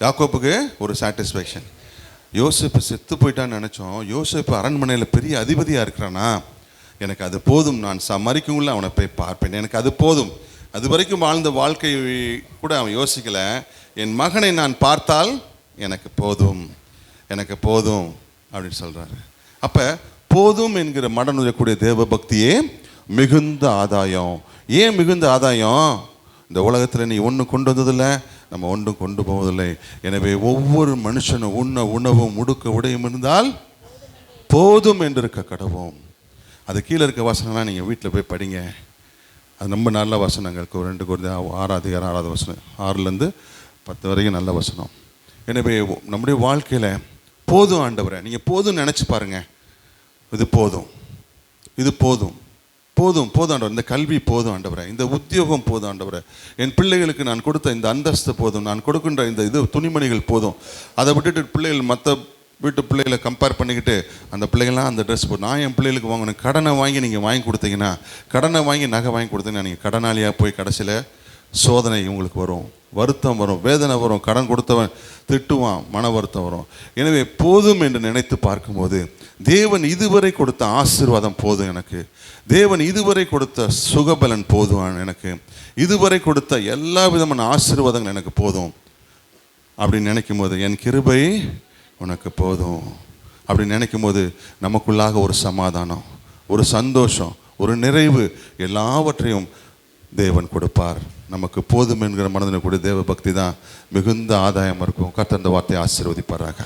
யாக்கோப்புக்கு ஒரு சாட்டிஸ்ஃபேக்ஷன். யோசேப்பு செத்து போயிட்டான்னு நினச்சோம், யோசேப்பு அரண்மனையில் பெரிய அதிபதியாக இருக்கிறானா, எனக்கு அது போதும், நான் மரிக்குள்ள அவனை போய் பார்ப்பேன், எனக்கு அது போதும். அது வரைக்கும் வாழ்ந்த வாழ்க்கை கூட அவன் யோசிக்கலை, என் மகனை நான் பார்த்தால் எனக்கு போதும், எனக்கு போதும் அப்படின்னு சொல்கிறாரு. அப்போ போதும் என்கிற மடனுடைய தேவ பக்தியே மிகுந்த ஆதாயம். ஏன் மிகுந்த ஆதாயம்? இந்த உலகத்தில் நீ ஒன்று கொண்டு வந்ததில்லை, நம்ம ஒன்றும் கொண்டு போவதில்லை. எனவே ஒவ்வொரு மனுஷனும் உண்ண உணவும் உடுக்க உடையும் இருந்தால் போதும் என்று இருக்க கடவோம். அது கீழே இருக்க வசனம்லாம் நீங்கள் வீட்டில் போய் படிங்க, அது ரொம்ப நல்ல வசனங்கள். 2 Corinthians 6 வசனம், 6லேருந்து 10 வரைக்கும் நல்ல வசனம். எனவே நம்முடைய வாழ்க்கையில் போதும் ஆண்டவரை, நீங்கள் போதும் நினச்சி பாருங்கள். இது போதும், இது போதும், போதும் போதும் ஆண்டவர், இந்த கல்வி போதும் ஆண்டவரை, இந்த உத்தியோகம் போதும் ஆண்டவரை, என் பிள்ளைகளுக்கு நான் கொடுத்த இந்த அந்தஸ்து போதும், நான் கொடுக்கின்ற இந்த துணிமணிகள் போதும். அதை விட்டுட்டு பிள்ளைகள் மற்ற வீட்டு பிள்ளைகளை கம்பேர் பண்ணிக்கிட்டு அந்த பிள்ளைகள்லாம் அந்த ட்ரெஸ் போதும், நான் என் பிள்ளைகளுக்கு வாங்கணும். கடனை வாங்கி நீங்கள் வாங்கி கொடுத்தீங்கன்னா, கடனை வாங்கி நகை வாங்கி கொடுத்தீங்கன்னா நீங்கள் கடனாளியாக போய் கடைசியில் சோதனை உங்களுக்கு வரும், வருத்தம் வரும், வேதனை வரும், கடன் கொடுத்தவன் திட்டுவான், மன வருத்தம் வரும். எனவே போதும் என்று நினைத்து பார்க்கும்போது தேவன் இதுவரை கொடுத்த ஆசீர்வாதம் போதும் எனக்கு, தேவன் இதுவரை கொடுத்த சுகபலன் போதும் எனக்கு, இதுவரை கொடுத்த எல்லா விதமான ஆசீர்வாதங்கள் எனக்கு போதும் அப்படின்னு நினைக்கும் போது, என் கிருபை உனக்கு போதும் அப்படின்னு நினைக்கும் போது நமக்குள்ளாக ஒரு சமாதானம், ஒரு சந்தோஷம், ஒரு நிறைவு, எல்லாவற்றையும் தேவன் கொடுப்பார். நமக்கு போதும் என்கிற மனதில் கூட தேவ பக்தி தான் மிகுந்த ஆதாயம் இருக்கும். கர்த்தர் அந்த வார்த்தையை ஆசீர்வதிப்பாராக.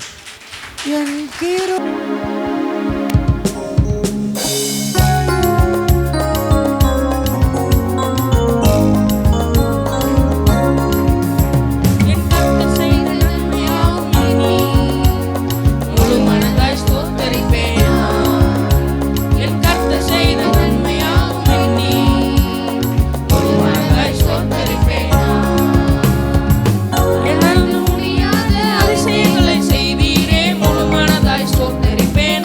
அதிசயங்களை செய்தீரே, முழு மனதாய் ஸ்தோத்தரிப்பேன்.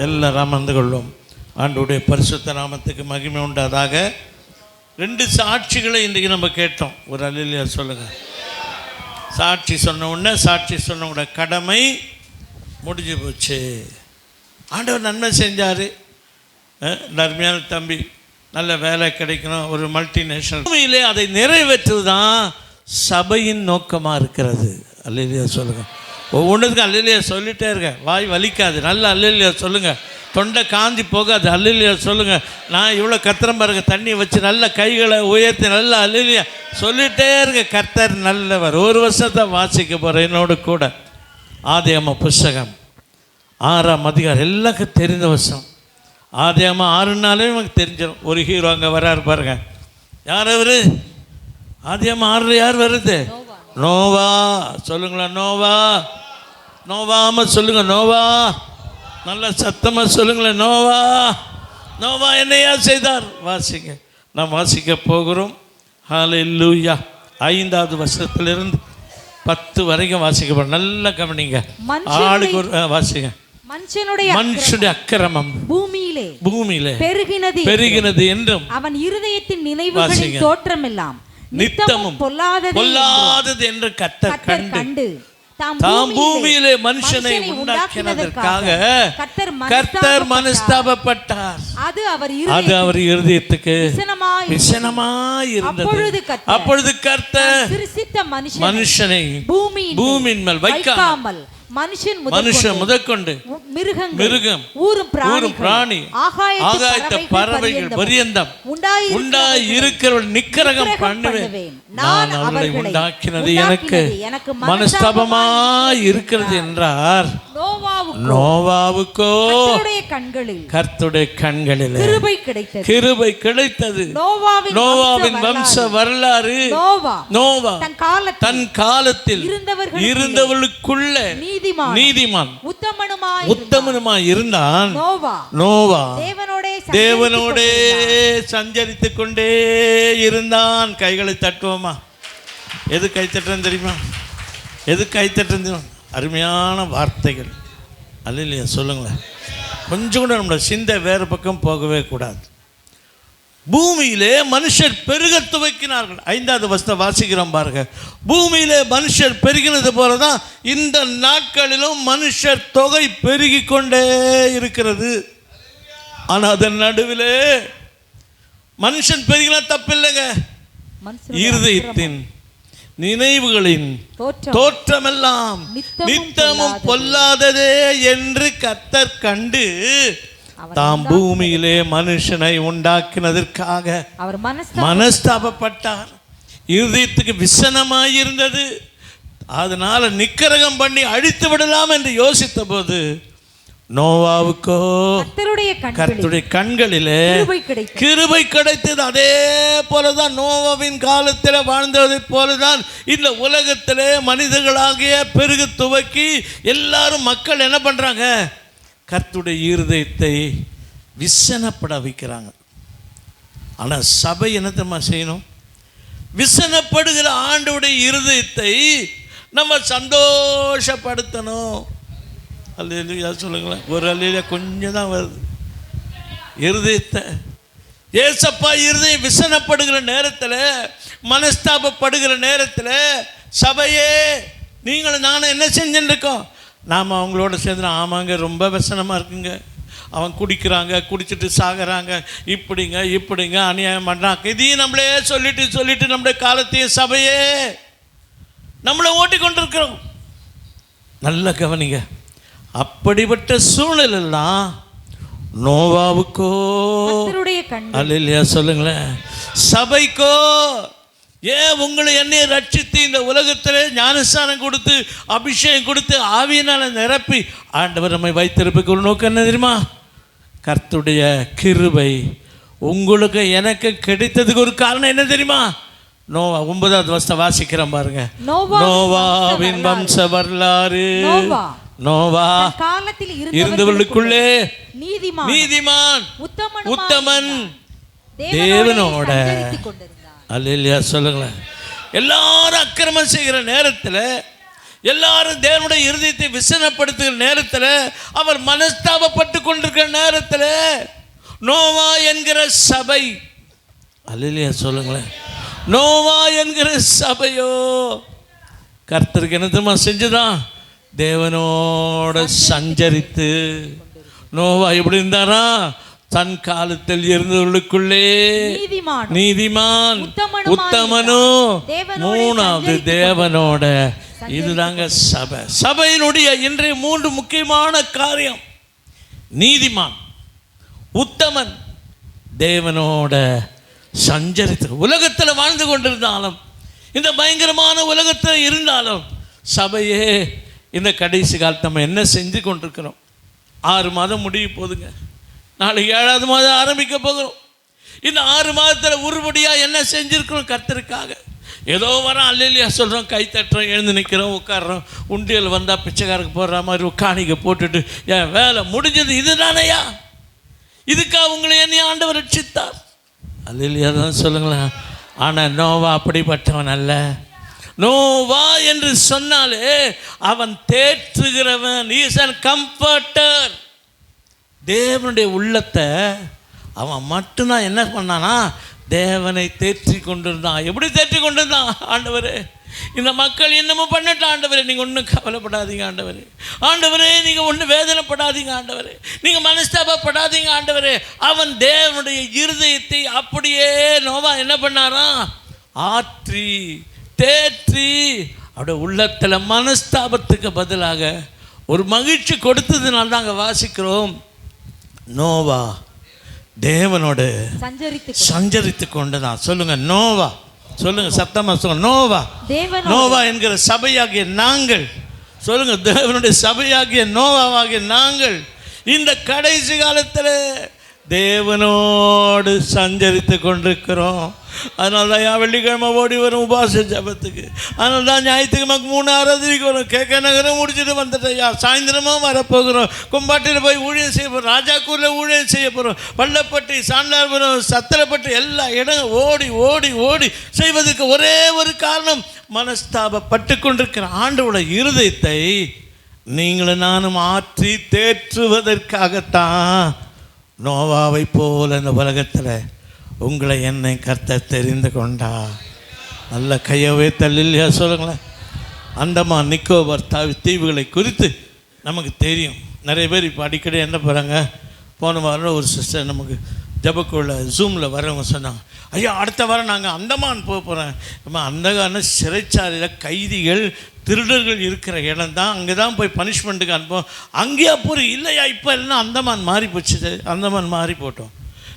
எல்லாரும் அமர்ந்து கொள்வோம். ஆண்டவருடைய பரிசுத்த நாமத்துக்கு மகிமை உண்டாதாக. 2 சாட்சிகளை இன்றைக்கு நம்ம கேட்டோம். ஒரு அல்லேலூயா சொல்லுங்கள். சாட்சி சொன்ன உடனே சாட்சி சொன்னவங்களோட கடமை முடிஞ்சு போச்சு. ஆண்டவர் நன்மை செஞ்சார். அருமையான தம்பி, நல்ல வேலை கிடைக்கணும், ஒரு மல்டிநேஷனல் பூமியிலே அதை நிறைவேற்றுவது தான் சபையின் நோக்கமாக இருக்கிறது. அல்லேலூயா சொல்லுங்கள். ஒவ்வொன்றுக்கும் அல்லேலூயா சொல்லிகிட்டே இருக்க, வாய் வலிக்காது. நல்ல அல்லேலூயா சொல்லுங்கள், தொண்டை காஞ்சி போகாது. அல்லேலூயா சொல்லுங்கள். நான் இவ்வளோ கத்திரம் பாருங்க, தண்ணி வச்சு நல்ல கைகளை உயர்த்தி நல்ல அல்லேலூயா சொல்லிகிட்டே இருக்க. கர்த்தர் நல்லவர். ஒரு வருஷத்தை வாசிக்க போகிறேன் என்னோடு கூட. ஆதியாகம புஸ்தகம் 6ஆம் அதிகாரம் எல்லாருக்கும் தெரிந்த வருஷம். ஆதியாகமம் 6நாலே நமக்கு தெரிஞ்சிடும். ஒரு ஹீரோ அங்கே வராரு பாருங்க. யார் அவர்? ஆதியாகமம் 6 யார் வருது? நோவா. சொல்லுங்களா நோவா? நோவாம சொல்லுங்க. நோவா. நல்ல சத்தமாக சொல்லுங்களேன். நோவா. நோவா என்னையா செய்தார்? வாசிங்க. நாம் வாசிக்க போகிறோம். ஹல்லேலூயா. 5வது வருஷத்திலிருந்து 10 வரைக்கும் வாசிக்க போகிறோம். நல்லா கவனிங்க. ஆளுக்கு ஒரு வாசிங்க. மனுஷனுடைய அக்கிரமம் பூமியிலே பெருகினது என்றும் அவன் இருதயத்தின் நினைவுகளின் தோற்றமெல்லாம் நித்தமும் பொல்லாதது என்று கர்த்தர் கண்டு தாம் பூமியிலே மனுஷனை உண்டாக்கினதற்காக கர்த்தர் மனஸ்தாபப்பட்டார். அது அவர் இருதயத்துக்கு விசனமாய் இருந்தது. அப்பொழுது கர்த்தர் மனுஷனை பூமியின் மேல் வைக்காமல் மனுஷன் முதற்கொண்டு மிருகம் ஊரும் பிராணி ஆகாயத்து பறவைகள் பரியந்தம் உண்டாய் இருக்கிறவர்கள் நிக்கிரகம் பண்ணுவேன். நான் அவர்களை உண்டாக்கினது எனக்கு மனஸ்தாபமாய் இருக்கிறது என்றார். நோவாவுக்கோ கர்த்தருடைய கண்களில் கிருபை கிடைத்தது. நோவாவின் வம்ச வரலாறு. நோவா தன் காலத்தில் இருந்தவர்களுக்குள்ள நீதிமான் உத்தமனுமாய் இருந்தான். நோவா தேவனோடே சஞ்சரித்துக் கொண்டே இருந்தான். கைகளை தட்டுவோமா? எது கை தட்டுறேன்னு தெரியுமா? எது கை தட்டுறது? அருமையான வார்த்தைகள். அல்லேலூயா சொல்லுங்களேன். கொஞ்சம் கூட நம்மளோட சிந்தை வேறு பக்கம் போகவே கூடாது. பூமியிலே மனுஷர் பெருக துவக்கினார்கள். 5வது வசனத்தை வாசிக்கிறோம் பாருங்க. பூமியிலே மனுஷர் பெருகினது போல தான் இந்த நாட்களிலும் மனுஷர் தொகை பெருகி கொண்டே இருக்கிறது. ஆனால் அதன் நடுவிலே மனுஷன் பெருகினா தப்பில்லைங்க. இருதயத்தின் நினைவுகளின் தோற்றமெல்லாம் நித்தமும் பொல்லாததே என்று கர்த்தர் கண்டு தாம் பூமியிலே மனுஷனை உண்டாக்கினதற்காக அவர் மனஸ்தாபப்பட்டார். இருதயத்துக்கு விசனமாயிருந்தது. அதனால நிக்கிரகம் பண்ணி அழித்து விடலாம் என்று யோசித்த போது நோவாவுக்கோ கர்த்தருடைய கண்களிலே கிருபை கிடைத்தது. அதே போலதான் நோவாவின் காலத்தில் வாழ்ந்ததை போலதான் இந்த உலகத்திலே மனிதர்களாகிய பெருகு துவக்கி எல்லாரும் மக்கள் என்ன பண்றாங்க? கர்த்தருடைய இருதயத்தை விசனப்பட வைக்கிறாங்க. ஆனால் சபை என்ன தெரியுமா செய்யணும்? விசனப்படுகிற ஆண்டவருடைய இருதயத்தை நம்ம சந்தோஷப்படுத்தணும். அல்லேலூயா சொல்லுங்களேன். ஒரு அல்லேலூயா கொஞ்சம் தான் வருது. இருதயத்தை ஏசப்பா இருதயம் விசனப்படுகிற நேரத்தில், மனஸ்தாபப்படுகிற நேரத்தில் சபையே நீங்களும் நானும் என்ன செஞ்சுட்டு இருக்கோம்? நாம் அவங்களோட சேர்ந்து ஆமாங்க ரொம்ப விசனமாக இருக்குங்க, அவன் குடிக்கிறாங்க, குடிச்சிட்டு சாகிறாங்க, இப்படிங்க அநியாயம் பண்ணுறாங்க, இதையும் நம்மளே சொல்லிட்டு நம்முடைய காலத்தையும் சபையே நம்மளை ஓட்டி கொண்டிருக்கிறோம். நல்ல கவனிங்க. அப்படிப்பட்ட சூழ்நிலாம் நோவாவுக்கோ அல்லேலூயா சொல்லுங்களேன், சபைக்கோ, ஏன் உங்களை என்னை ரட்சித்து இந்த உலகத்திலே ஞானஸ்தானம் கொடுத்து அபிஷேகம் கொடுத்து ஆவியினால் நிரப்பி ஆண்டவர் நம்மை வைத்திருப்பதுக்கு ஒரு நோக்கம் என்ன தெரியுமா? கர்த்தருடைய கிருபை உங்களுக்கு எனக்கு கிடைத்ததுக்கு ஒரு காரணம் என்ன தெரியுமா? நோவா 9வது வசனம் வாசிக்கிறேன் பாருங்க. நோவாவின் வம்ச வரலாறு. நோவா இருந்தவர்களுக்குள்ளே நீதிமான் உத்தமன் தேவனோட. அல்லேலூயா சொல்லுங்களேன். எல்லாரும் அக்கிரமம் செய்கிற நேரத்தில், எல்லாரும் தேவனுடைய இருதயத்தை விசனப்படுத்துகிற நேரத்தில் அவர் மனஸ்தாபப்பட்டு கொண்டிருக்க இருக்கிற நேரத்தில் நோவா என்கிற சபை, அல்லேலூயா சொல்லுங்களேன், நோவா என்கிற சபையோ கர்த்தருக்கு என்ன தெரியுமா செஞ்சுதான்? தேவனோட சஞ்சரித்து. நோவா எப்படி இருந்தாரா? தன் காலத்தில் இருந்தவர்களுக்குள்ளே நீதிமான் உத்தமனும் மூணாவது தேவனோட. இதுதாங்க சபை. சபையினுடைய இன்றைய 3 முக்கியமான காரியம்: நீதிமான், உத்தமன், தேவனோட சஞ்சரித்து. உலகத்தில் வாழ்ந்து கொண்டிருந்தாலும், இந்த பயங்கரமான உலகத்தில் இருந்தாலும், சபையே இந்த கடைசி காலத்தை நம்ம என்ன செஞ்சு கொண்டிருக்கிறோம்? 6 மாதம் முடிய போகுதுங்க. நாளைக்கு 7வது மாதம் ஆரம்பிக்க போகிறோம். இந்த 6 மாதத்தில் உருப்படியாக என்ன செஞ்சுருக்கிறோம் கர்த்தருக்காக? ஏதோ வரோம், அல்லேலூயா சொல்கிறோம், கை தட்டுறோம், எழுந்து நிற்கிறோம், உட்காடுறோம். உண்டியல் வந்தால் பிச்சைக்காரருக்கு போடுற மாதிரி காணிக்கை போட்டுட்டு என் வேலை முடிஞ்சது இதுதானையா? இதுக்காக உங்களை என்னை ஆண்டவர் ரட்சித்தார். அல்லேலூயா தான் சொல்லுங்களேன். ஆனால் நோவா அப்படிப்பட்டவன் அல்ல. நோவா என்று சொன்னாலே அவன் தேற்றுகிறவன். Is an comforter. தேவனுடைய உள்ளத்தை அவன் மட்டும்தான் என்ன பண்ணானா? தேவனை தேற்றி கொண்டிருந்தான். எப்படி தேற்றி கொண்டிருந்தான்? ஆண்டவரே, இந்த மக்கள் என்னமோ பண்ணட்டும் ஆண்டவரே, நீங்கள் ஒன்றும் கவலைப்படாதீங்க ஆண்டவரே. ஆண்டவரே, நீங்கள் ஒன்றும் வேதனைப்படாதீங்க ஆண்டவரே, நீங்கள் மனஸ்தாபப்படாதீங்க ஆண்டவரே. அவன் தேவனுடைய இருதயத்தை அப்படியே நோவா என்ன பண்ணாராம்? ஆற்றி தேற்றி அவருடைய உள்ளத்தில் மனஸ்தாபத்துக்கு பதிலாக ஒரு மகிழ்ச்சி கொடுத்ததுனால தான் அங்கே வாசிக்கிறோம், நோவா தேவனோடு சஞ்சரித்து கொண்டுதான். சொல்லுங்க நோவா, சொல்லுங்க சத்தமா சொல்லுங்க நோவா. நோவா என்கிற சபையாகிய நாங்கள், சொல்லுங்க தேவனுடைய சபையாகிய நோவாவாகிய நாங்கள் இந்த கடைசி காலத்தில் தேவனோடு சஞ்சரித்து கொண்டிருக்கிறோம். அதனால தான் வெள்ளிக்கிழமை ஓடி வரும் உபாச ஜபத்துக்கு. அதனால தான் ஞாயிற்றுக்கிழமைக்கு 3 ஆராதனைக்கு வரும். கேட்க நகரம் முடிச்சுட்டு வந்துட்டேயா, சாயந்தரமாக வரப்போகிறோம். கும்பாட்டியில் போய் ஊழியம் செய்ய போகிறோம், ராஜாக்கூரில் ஊழியம் செய்ய போகிறோம், பள்ளப்பட்டி, சாண்டார்புரம், சத்திரப்பட்டி எல்லா இடங்கள் ஓடி ஓடி ஓடி செய்வதற்கு ஒரே ஒரு காரணம், மனஸ்தாபப்பட்டு கொண்டிருக்கிற ஆண்டவருடைய இருதயத்தை நீங்களும் நானும் ஆற்றி தேற்றுவதற்காகத்தான் நோவாவை போல இந்த உலகத்தில் உங்களை என்னை கர்த்தர் தெரிந்து கொண்டா. நல்ல கையவே தள்ளில்லையா சொல்லுங்களேன். அந்தமான் நிக்கோபார் தீவுகளை குறித்து நமக்கு தெரியும். நிறைய பேர் இப்போ அடிக்கடி என்ன போகிறாங்க, போன வாரம் ஒரு சிஸ்டர் நமக்கு ஜபக்குள்ள ஜூமில் வரவங்க சொன்னாங்க, ஐயா அடுத்த வாரம் நாங்கள் அந்தமான் போக போகிறேன். நம்ம அந்த காலம் சிறைச்சாலையில் கைதிகள் திருடர்கள் இருக்கிற இடம் தான், அங்கே தான் போய் பனிஷ்மெண்ட்டுக்கு அனுப்போம். அங்கேயா போகிற? இல்லையா, இப்போ இல்லைன்னா அந்தமான் மாறி போச்சு. அந்தமான் மாறி போட்டோம்.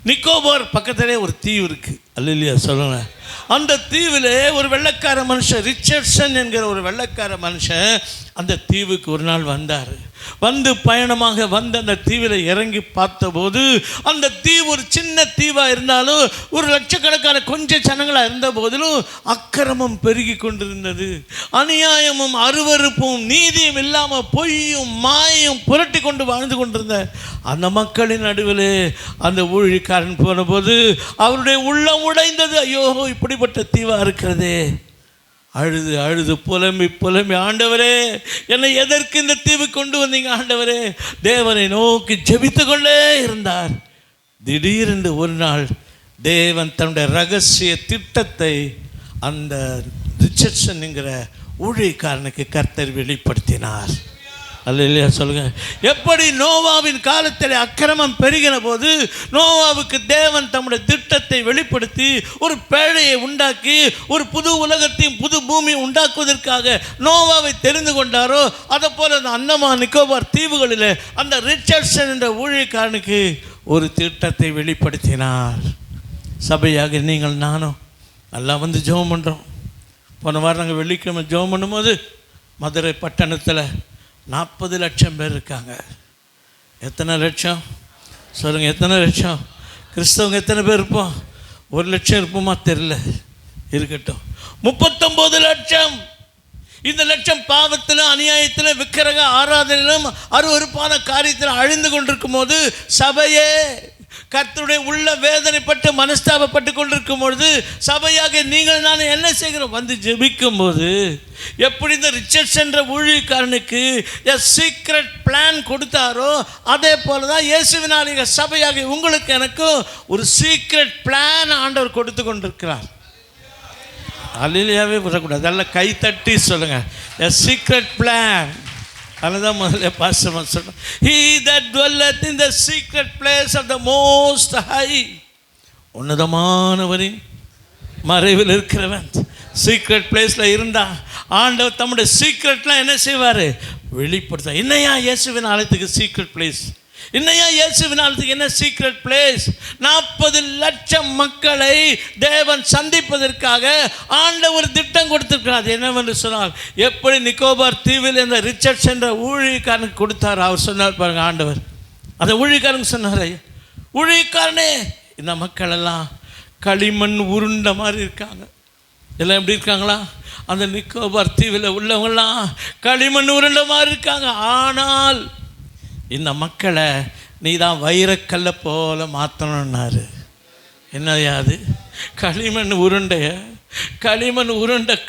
நிக்கோபார் பக்கத்திலே ஒரு தீவு இருக்குது. அல்லேலூயா சொல்லுங்க. அந்த தீவில் ஒரு வெள்ளைக்கார மனுஷன், ரிச்சர்ட்சன் என்கிற ஒரு வெள்ளைக்கார மனுஷன் அந்த தீவுக்கு ஒரு நாள் வந்தார். வந்து பயணமாக வந்து அந்த தீவில் இறங்கி பார்த்தபோது அந்த தீவு ஒரு சின்ன தீவாக இருந்தாலும், ஒரு லட்சக்கணக்கான கொஞ்சம் ஜனங்களாக இருந்த போதிலும் அக்கிரமம் பெருகி கொண்டிருந்தது. அநியாயமும் அருவருப்பும் நீதியும் இல்லாமல் பொய்யும் மாயும் புரட்டி கொண்டு வாழ்ந்து கொண்டிருந்த அந்த மக்களின் நடுவில் அந்த ஊழியக்காரன் போன போது அவருடைய உள்ளம் உடைந்தது. ஐயோ இப்படிப்பட்ட தீவாக இருக்கிறதே. அழுது அழுது புலம்பி புலம்பி, ஆண்டவரே என்னை எதற்கு இந்த தீவு கொண்டு வந்தீங்க ஆண்டவரே? தேவனை நோக்கி ஜெபித்து கொண்டே இருந்தார். திடீரென்று ஒரு நாள் தேவன் தன்னுடைய ரகசிய திட்டத்தை அந்த ரிச்சர்ட்சன் என்கிற ஊழியக்காரனுக்கு கர்த்தர் வெளிப்படுத்தினார். அல்லேலூயா சொல்லுங்க. எப்படி நோவாவின் காலத்தில் அக்கிரமம் பெருகின போது நோவாவுக்கு தேவன் தம்முடைய திட்டத்தை வெளிப்படுத்தி ஒரு பேழையை உண்டாக்கி ஒரு புது உலகத்தையும் புது பூமியை உண்டாக்குவதற்காக நோவாவை தெரிந்து கொண்டாரோ, அதை போல அந்த அந்தமான் நிக்கோபார் தீவுகளில் அந்த ரிச்சர்ட்சன் என்ற ஊழியக்காரனுக்கு ஒரு திட்டத்தை வெளிப்படுத்தினார். சபையாக நீங்கள் நானும் எல்லாம் வந்து ஜெபம் பண்ணுறோம். போன வாரம் நாங்கள் வெள்ளிக்கிழமை ஜெபம் பண்ணும்போது மதுரை பட்டணத்தில் 40 லட்சம் பேர் இருக்காங்க. எத்தனை லட்சம் சொல்லுங்கள், எத்தனை லட்சம்? கிறிஸ்தவங்க எத்தனை பேர் இருப்போம்? 1 லட்சம் இருப்போமா தெரியல, இருக்கட்டும். 39 லட்சம். இந்த லட்சம் பாவத்திலும் அநியாயத்திலும் விக்கிரக ஆராதனையிலும் அருவருப்பான காரியத்தில் அழிந்து கொண்டிருக்கும் போது சபையே கர்த்தருடைய உள்ள வேதனைப்பட்டு மனஸ்தாபப்பட்டு கொண்டிருக்கும் பொழுது சபையாக நீங்கள் நான் என்ன செய்கிறோம்? வந்து ஜெபிக்கும் போது எப்படி இந்த ரிச்சர்ட்ஸ் என்ற ஊழியக்காரனுக்கு சீக்ரெட் பிளான் கொடுத்தாரோ அதே போல தான் இயேசுவினாலே சபையாக உங்களுக்கு எனக்கும் ஒரு சீக்ரெட் பிளான் ஆண்டவர் கொடுத்து கொண்டிருக்கிறார். அல்லேலூயாவே விடக்கூடாது, அதெல்லாம் கை தட்டி சொல்லுங்க, சீக்ரெட் பிளான். அதுதான் முதல்ல பாஸ்டர் சொல்றேன், he that dwelleth in the secret place of the most high, உன்னதமானவரின் மறைவில் இருக்கிறவன். சீக்ரெட் பிளேஸில் இருந்தா ஆண்டவர் தம்முடைய சீக்ரெட்லாம் என்ன செய்வார்? வெளிப்படுத்த. என்னையா இயேசுவின் ஆலயத்துக்கு சீக்ரெட் பிளேஸ்? இன்னையா இயேசுவின் ஆலயத்துக்கு என்ன சீக்ரெட் பிளேஸ்? 40 லட்சம் மக்களை தேவன் சந்திப்பதற்காக ஆண்டவர் திட்டம் கொடுத்திருக்கிறார். என்னவென்று சொன்னால், எப்படி நிக்கோபார் தீவில் இந்த ரிச்சர்ட்ஸ் என்ற ஊழியக்காரனுக்கு கொடுத்தார். அவர் சொன்னார் பாருங்க, ஆண்டவர் அந்த ஊழியக்காரனுக்கு சொன்னார், ஊழியக்காரனே இந்த மக்கள் எல்லாம் களிமண் உருண்ட மாதிரி இருக்காங்க. எல்லாம் எப்படி இருக்காங்களா? அந்த நிக்கோபார் தீவில் உள்ளவங்கெல்லாம் களிமண் உருண்ட மாதிரி இருக்காங்க. ஆனால் இந்த மக்களை நீ தான் வைரக்கல்லை போல மாற்றணுன்னாரு. என்னையா அது? களிமண் உருண்டை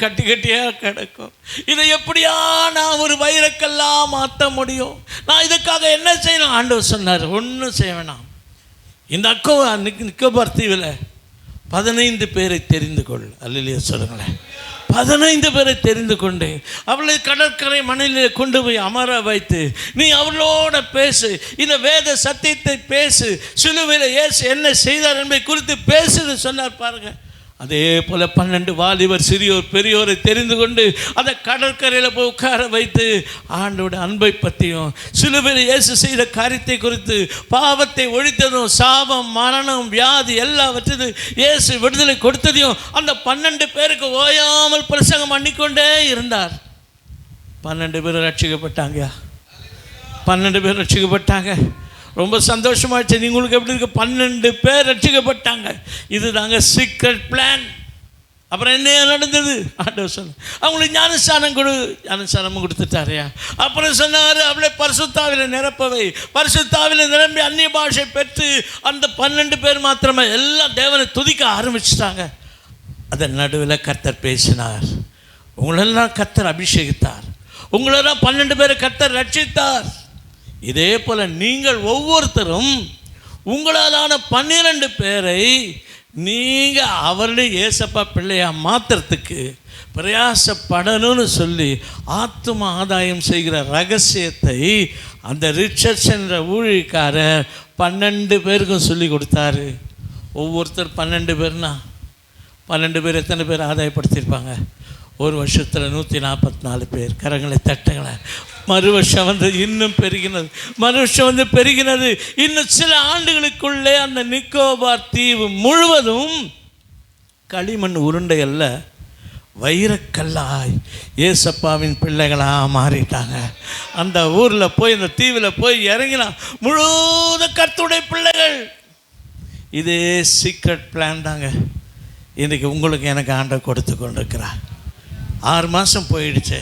கட்டி கட்டியாக கிடக்கும். இதை எப்படியா நான் ஒரு வைரக்கல்லாக மாற்ற முடியும்? நான் இதுக்காக என்ன செய்யணும்? ஆண்டவர் சொன்னார், ஒன்றும் செய்ய வேணாம். இந்த நிக்கோபார் தீவில் 15 பேரை தெரிந்து கொள். அல்லேலூயா சொல்லுங்களேன். 15 பேரை தெரிந்து கொண்டு அவளை கடற்கரை மணலில் கொண்டு போய் அமர வைத்து நீ அவளோட பேசு, இந்த வேத சத்தியத்தை பேசு, சிலுவையில் இயேசு என்ன செய்தார் என்பதை குறித்து பேசுன்னு சொன்னார் பாருங்க. அதே போல் 12 வாலிபர் சிறியோர் பெரியோரை தெரிந்து கொண்டு அந்த கடற்கரையில் போய் உட்கார வைத்து ஆண்டோட அன்பை பற்றியும் சிலுவையில் இயேசு செய்த காரியத்தை குறித்து, பாவத்தை ஒழித்ததும் சாபம் மரணம் வியாதி எல்லாவற்றையும் இயேசு விடுதலை கொடுத்ததையும் அந்த 12 பேருக்கு ஓயாமல் பிரசங்கம் பண்ணிக்கொண்டே இருந்தார். 12 பேர் ரட்சிக்கப்பட்டாங்க. 12 பேர் ரட்சிக்கப்பட்டாங்க. ரொம்ப சந்தோஷமாச்சு. உங்களுக்கு எப்படி இருக்கு? 12 பேர் ரட்சிக்கப்பட்டாங்க. இது தாங்க சீக்ரெட் பிளான். அப்புறம் என்ன நடந்தது? ஆண்டவர் சொன்ன அவங்களுக்கு ஞானஸ்தானமும் கொடுத்துட்டாரையா. அப்புறம் சொன்னார், அவளை பரிசுத்தாவில நிரப்பவை. பரிசுத்தாவில நிரம்பி அந்நிய பாஷை பெற்று அந்த 12 பேர் மாத்திரமே எல்லாம் தேவனை துதிக்க ஆரம்பிச்சிட்டாங்க. அதன் நடுவில் கர்த்தர் பேசினார். உங்களெல்லாம் கர்த்தர் அபிஷேகித்தார். உங்களெல்லாம் 12 பேரை கர்த்தர் ரட்சித்தார். இதே போல் நீங்கள் ஒவ்வொருத்தரும் உங்களாலான 12 பேரை நீங்கள் அவருடைய ஏசப்பா பிள்ளையாக மாற்றுறதுக்கு பிரயாசப்படணும்னு சொல்லி ஆத்தும ஆதாயம் செய்கிற ரகசியத்தை அந்த ரிச்சர்ட்ஸ் என்ற ஊழியக்காரர் 12 பேருக்கும் சொல்லி கொடுத்தாரு. ஒவ்வொருத்தர் 12 பேர்னா 12 பேர் எத்தனை பேர் ஆதாயப்படுத்தியிருப்பாங்க? ஒரு வருஷத்தில் 144 பேர். கரங்களை தட்டுங்களேன். மறு வருஷம் வந்து இன்னும் பெருகினது, மறு வருஷம் வந்து பெருகினது. இன்னும் சில ஆண்டுகளுக்குள்ளே அந்த நிக்கோபார் தீவு முழுவதும் களிமண் உருண்டை அல்ல, வைரக்கல்லாய் ஏசப்பாவின் பிள்ளைகளாக மாறிட்டாங்க. அந்த ஊரில் போய் அந்த தீவில் போய் இறங்கினா முழுவத கர்த்தருடைய பிள்ளைகள். இதே சீக்ரெட் பிளான் தாங்க இன்றைக்கி உங்களுக்கு எனக்கு ஆண்டவர் கொடுத்து கொண்டிருக்கிறார். 6 மாதம் போயிடுச்சு.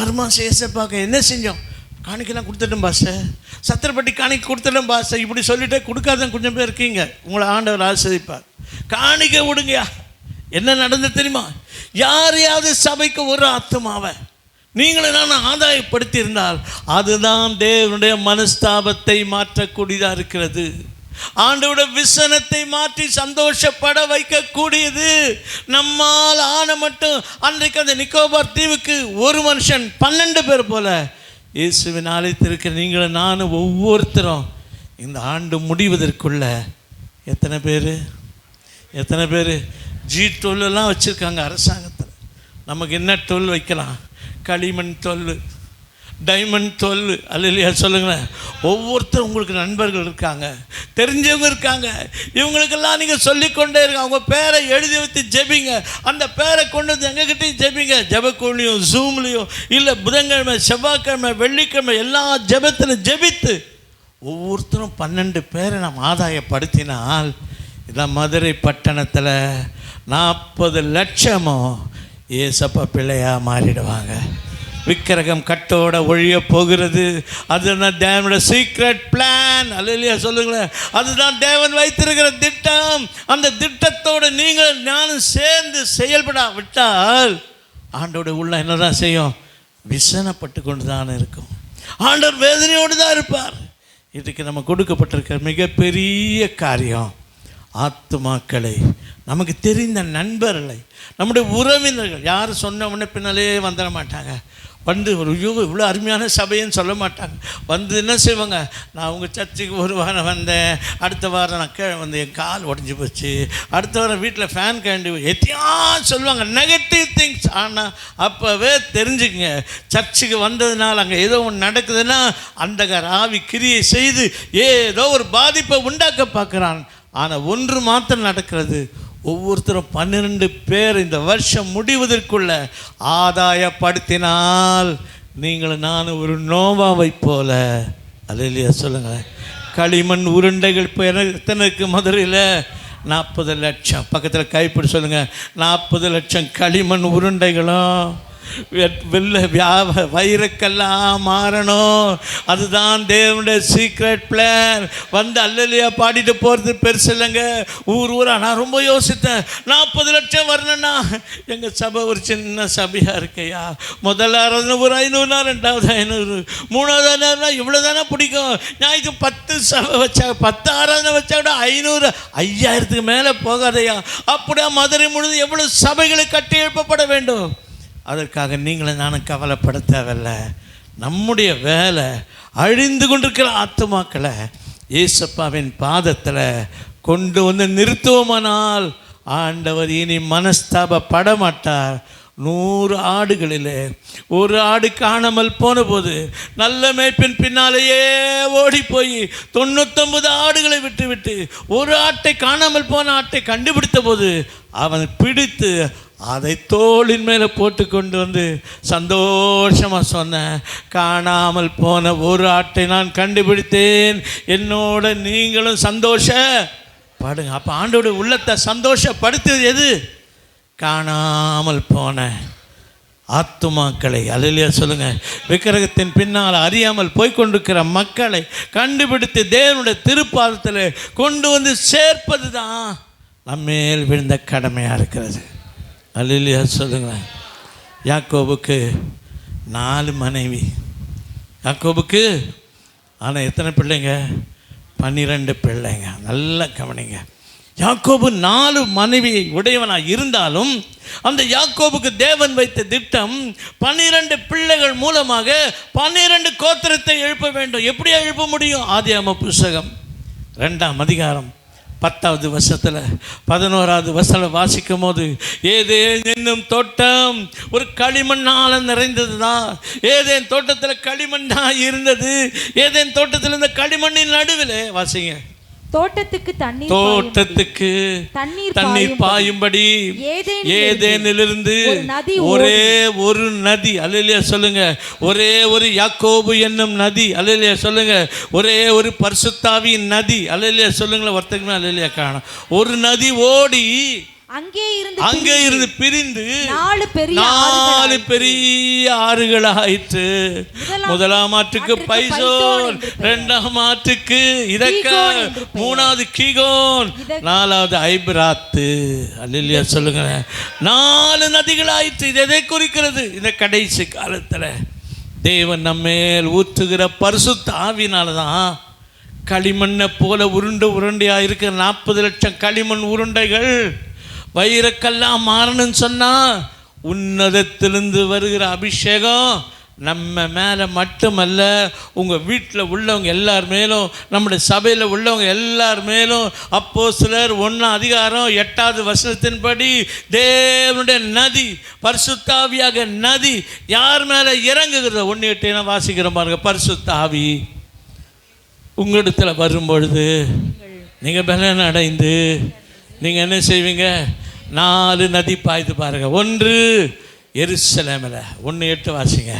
6 மாதம் ஏசப்பாக்க என்ன செஞ்சோம்? காணிக்கெல்லாம் கொடுத்துட்டோம் பாஸ்டர், சத்திரப்பட்டி காணிக்கை கொடுத்துட்டோம் பாஸ்டர். இப்படி சொல்லிட்டே கொடுக்காத கொஞ்சம் பேர் இருக்கீங்க. உங்களை ஆண்டவர் ஆசீர்வதிப்பார். காணிக்கை விடுங்கயா. என்ன நடந்து தெரியுமா? யாரையாவது சபைக்கு ஒரு ஆத்துமாவை நீங்களை நான் ஆதாயப்படுத்தி இருந்தால் அதுதான் தேவனுடைய மனஸ்தாபத்தை மாற்றக்கூடியதாக இருக்கிறது. ஆண்டோட விசனத்தை மாற்றி சந்தோஷப்பட வைக்கக்கூடியது. நம்மால் ஆன மட்டும் அன்றைக்கு அந்த நிக்கோபார் தீவுக்கு ஒரு மனுஷன் 12 பேர் போல இயேசுவின் ஆலயத்திற்கு நீங்கள் நானும் ஒவ்வொருத்தரும் இந்த ஆண்டு முடிவதற்குள்ள எத்தனை பேர் G12 வச்சுருக்காங்க அரசாங்கத்தில். நமக்கு என்ன 12 வைக்கலாம்? களிமண் 12, டைமண்ட் 12. அல்லேலூயா சொல்லுங்களேன். ஒவ்வொருத்தரும் உங்களுக்கு நண்பர்கள் இருக்காங்க, தெரிஞ்சவங்க இருக்காங்க. இவங்களுக்கெல்லாம் நீங்கள் சொல்லிக்கொண்டே இருங்க. அவங்க பேரை எழுதி வைத்து ஜெபிங்க. அந்த பேரை கொண்டு வந்து எங்ககிட்டையும் ஜெபிங்க. ஜெபக்கூலியும் ஜூம்லேயும் இல்லை புதன்கிழமை செவ்வாய்க்கிழமை வெள்ளிக்கிழமை எல்லா ஜெபத்திலும் ஜெபித்து ஒவ்வொருத்தரும் 12 பேரை நாம் ஆதாயப்படுத்தினால் இதான் மதுரை பட்டணத்தில் 40 லட்சமோ ஏசப்பா பிள்ளையாக மாறிடுவாங்க. விக்கிரகம் கட்டோட ஒழிய போகிறது. அதுதான் தேவனுடைய சீக்ரெட் பிளான். அல்லேலூயா சொல்லுங்களேன். அதுதான் தேவன் வைத்திருக்கிற திட்டம். அந்த திட்டத்தோடு நீங்கள் நானும் சேர்ந்து செயல்படாவிட்டால் ஆண்டோட உள்ள என்னதான் செய்யும்? விசனப்பட்டு கொண்டு தான் இருக்கும். ஆண்டவர் வேதனையோடு தான் இருப்பார். இதுக்கு நம்ம கொடுக்கப்பட்டிருக்கிற மிகப்பெரிய காரியம் ஆத்துமாக்களை, நமக்கு தெரிந்த நண்பர்களை, நம்முடைய உறவினர்கள். யார் சொன்ன உடனே பின்னாலே வந்துட மாட்டாங்க. வந்து ஒரு இவ்வளோ அருமையான சபைன்னு சொல்ல மாட்டாங்க. வந்து என்ன செய்வாங்க? நான் உங்கள் சர்ச்சுக்கு ஒரு வாரம் வந்தேன், அடுத்த வாரம் நான் கீழே வந்து என் கால் உடஞ்சி போச்சு, அடுத்த வாரம் வீட்டில் ஃபேன் கண்டி எத்தையா சொல்லுவாங்க, நெகட்டிவ் திங்ஸ். ஆனால் அப்போவே தெரிஞ்சுக்கங்க, சர்ச்சுக்கு வந்ததுனால அங்கே ஏதோ ஒன்று நடக்குதுன்னா அந்த ஆவி கிரியை செய்து ஏதோ ஒரு பாதிப்பை உண்டாக்க பார்க்குறான். ஆனால் ஒன்று மாத்திரம் நடக்கிறது. ஒவ்வொருத்தரும் 12 பேர் இந்த வருஷம் முடிவதற்குள்ள ஆதாயப்படுத்தினால் நீங்கள் நான் ஒரு நோவாவை போல. அல்லேலூயா சொல்லுங்களேன். களிமண் உருண்டைகள் இப்போ எத்தனைக்கு மதுரையில் 40 லட்சம். பக்கத்தில் கைப்பிடி சொல்லுங்கள். 40 லட்சம் களிமண் உருண்டைகளும் வைரக்கெல்லாம் மாறணும். அதுதான் தேவனுடைய சீக்ரெட் பிளான். வந்து அல்லேலூயா பாடிட்டு போகிறது பெருசு இல்லைங்க. ஊரா நான் ரொம்ப யோசித்தேன். 40 லட்சம் வரணும்னா எங்கள் சபை ஒரு சின்ன சபையாக இருக்கையா. முதல்ல ஆராதனை ஒரு 500, ரெண்டாவது 500, மூணாவது 500, இவ்வளோ தானே பிடிக்கும். ஞாயிற்று 10 சபை வச்சா 10 ஆராதனை வச்சா கூட 500, 5000க்கு மேலே போகாதையா. அப்படியா மதுரை முழுது எவ்வளோ சபைகளை கட்டி எழுப்பப்பட வேண்டும். அதற்காக நீங்களை நானும் கவலைப்பட தேவையில்லை. நம்முடைய வேலை அழிந்து கொண்டிருக்கிற ஆத்துமாக்களை ஏசப்பாவின் பாதத்தில் கொண்டு வந்து நிறுத்துவோமானால் ஆண்டவர் இனி மனஸ்தாபப்பட மாட்டார். 100 ஆடுகளில் ஒரு ஆடு காணாமல் போன போது நல்ல மேய்ப்பின் பின்னாலேயே ஓடி போய் 99 ஆடுகளை விட்டு ஒரு ஆட்டை, காணாமல் போன ஆட்டை கண்டுபிடித்த போது அவன் பிடித்து அதை தோளின் மேலே போட்டு கொண்டு வந்து சந்தோஷமாக சொன்னேன், காணாமல் போன ஒரு ஆட்டை நான் கண்டுபிடித்தேன், என்னோட நீங்களும் சந்தோஷப்படுங்க. அப்போ ஆண்டோட உள்ளத்தை சந்தோஷப்படுத்துவது எது? காணாமல் போன ஆத்துமாக்களை. அல்லேலூயா சொல்லுங்கள். விக்கிரகத்தின் பின்னால் அறியாமல் போய்கொண்டிருக்கிற மக்களை கண்டுபிடித்து தேவனுடைய திருப்பாதத்தில் கொண்டு வந்து சேர்ப்பது தான் நம்மேல் விழுந்த கடமையாக இருக்கிறது. அல்லேலூயா சொல்லுங்களேன். யாக்கோபுக்கு 4 மனைவி. யாக்கோபுக்கு ஆனால் எத்தனை பிள்ளைங்க? 12 பிள்ளைங்க. நல்லா கவனிங்க. யாக்கோபு 4 மனைவியை உடையவனாக இருந்தாலும் அந்த யாக்கோபுக்கு தேவன் வைத்த திட்டம் 12 பிள்ளைகள் மூலமாக 12 கோத்திரத்தை எழுப்ப வேண்டும். எப்படி எழுப்ப முடியும்? ஆதியாகம புத்தகம் 2ஆம் அதிகாரம் 10வது வசனத்தில் 11வது வசனம் வாசிக்கும் போது, ஏதேன் என்னும் தோட்டம் ஒரு களிமண்ணால் நிறைந்தது தான். ஏதேன் தோட்டத்தில் களிமண்ணாக இருந்தது. ஏதேன் தோட்டத்தில் இந்த களிமண்ணின் நடுவில் வாசிங்க, தோட்டத்துக்கு தண்ணீர் பாயும்படி ஏதேனிலிருந்து ஒரே ஒரு நதி. அல்லேலூயா சொல்லுங்க. ஒரே ஒரு யாக்கோபு என்னும் நதி. அல்லேலூயா சொல்லுங்க. ஒரே ஒரு பரிசுத்தாவியின் நதி. அல்லேலூயா சொல்லுங்களேன். ஒருத்தருக்குமே அல்லேலூயா காணோம். ஒரு நதி ஓடி அங்கே இருந்து பிரிந்து 4 பெரிய ஆறுகள் ஆயிற்று. முதலாம் ஆற்றுக்கு பைசோன், 2ஆம் ஆற்றுக்கு இதக்கர், 3வது கீகோன், 4வது ஐபிராத்து. அல்லேலூயா சொல்லுங்க. 4 நதிகள் ஆயிற்று. இது எதை குறிக்கிறது? இந்த கடைசி காலத்தில் தேவன் நம்மேல் ஊற்றுகிற பரிசுத்த ஆவியினால தான் களிமண்ணை போல உருண்டையாக இருக்கிற 40 லட்சம் களிமண் உருண்டைகள் வைரக்கெல்லாம் மாறணும்னு சொன்னால் உன்னதத்திலிருந்து வருகிற அபிஷேகம் நம்ம மேலே மட்டுமல்ல, உங்கள் வீட்டில் உள்ளவங்க எல்லார் மேலும், நம்முடைய சபையில் உள்ளவங்க எல்லார் மேலும். அப்போஸ்தலர் 1ஆம் அதிகாரம் 8வது வசனத்தின்படி தேவனுடைய நதி, பரிசுத்த ஆவியாக நதி யார் மேலே இறங்குகிறத 1:8 வாசிக்கிற பாருங்க. பரிசுத்த ஆவி உங்களிடத்தில் வரும்பொழுது நீங்கள் பலன் அடைந்து நீங்கள் என்ன செய்வீங்க? 4 நதி பாய்ந்து பாருங்கள். 1 எருசலேமில். 1:8 வாசிங்க.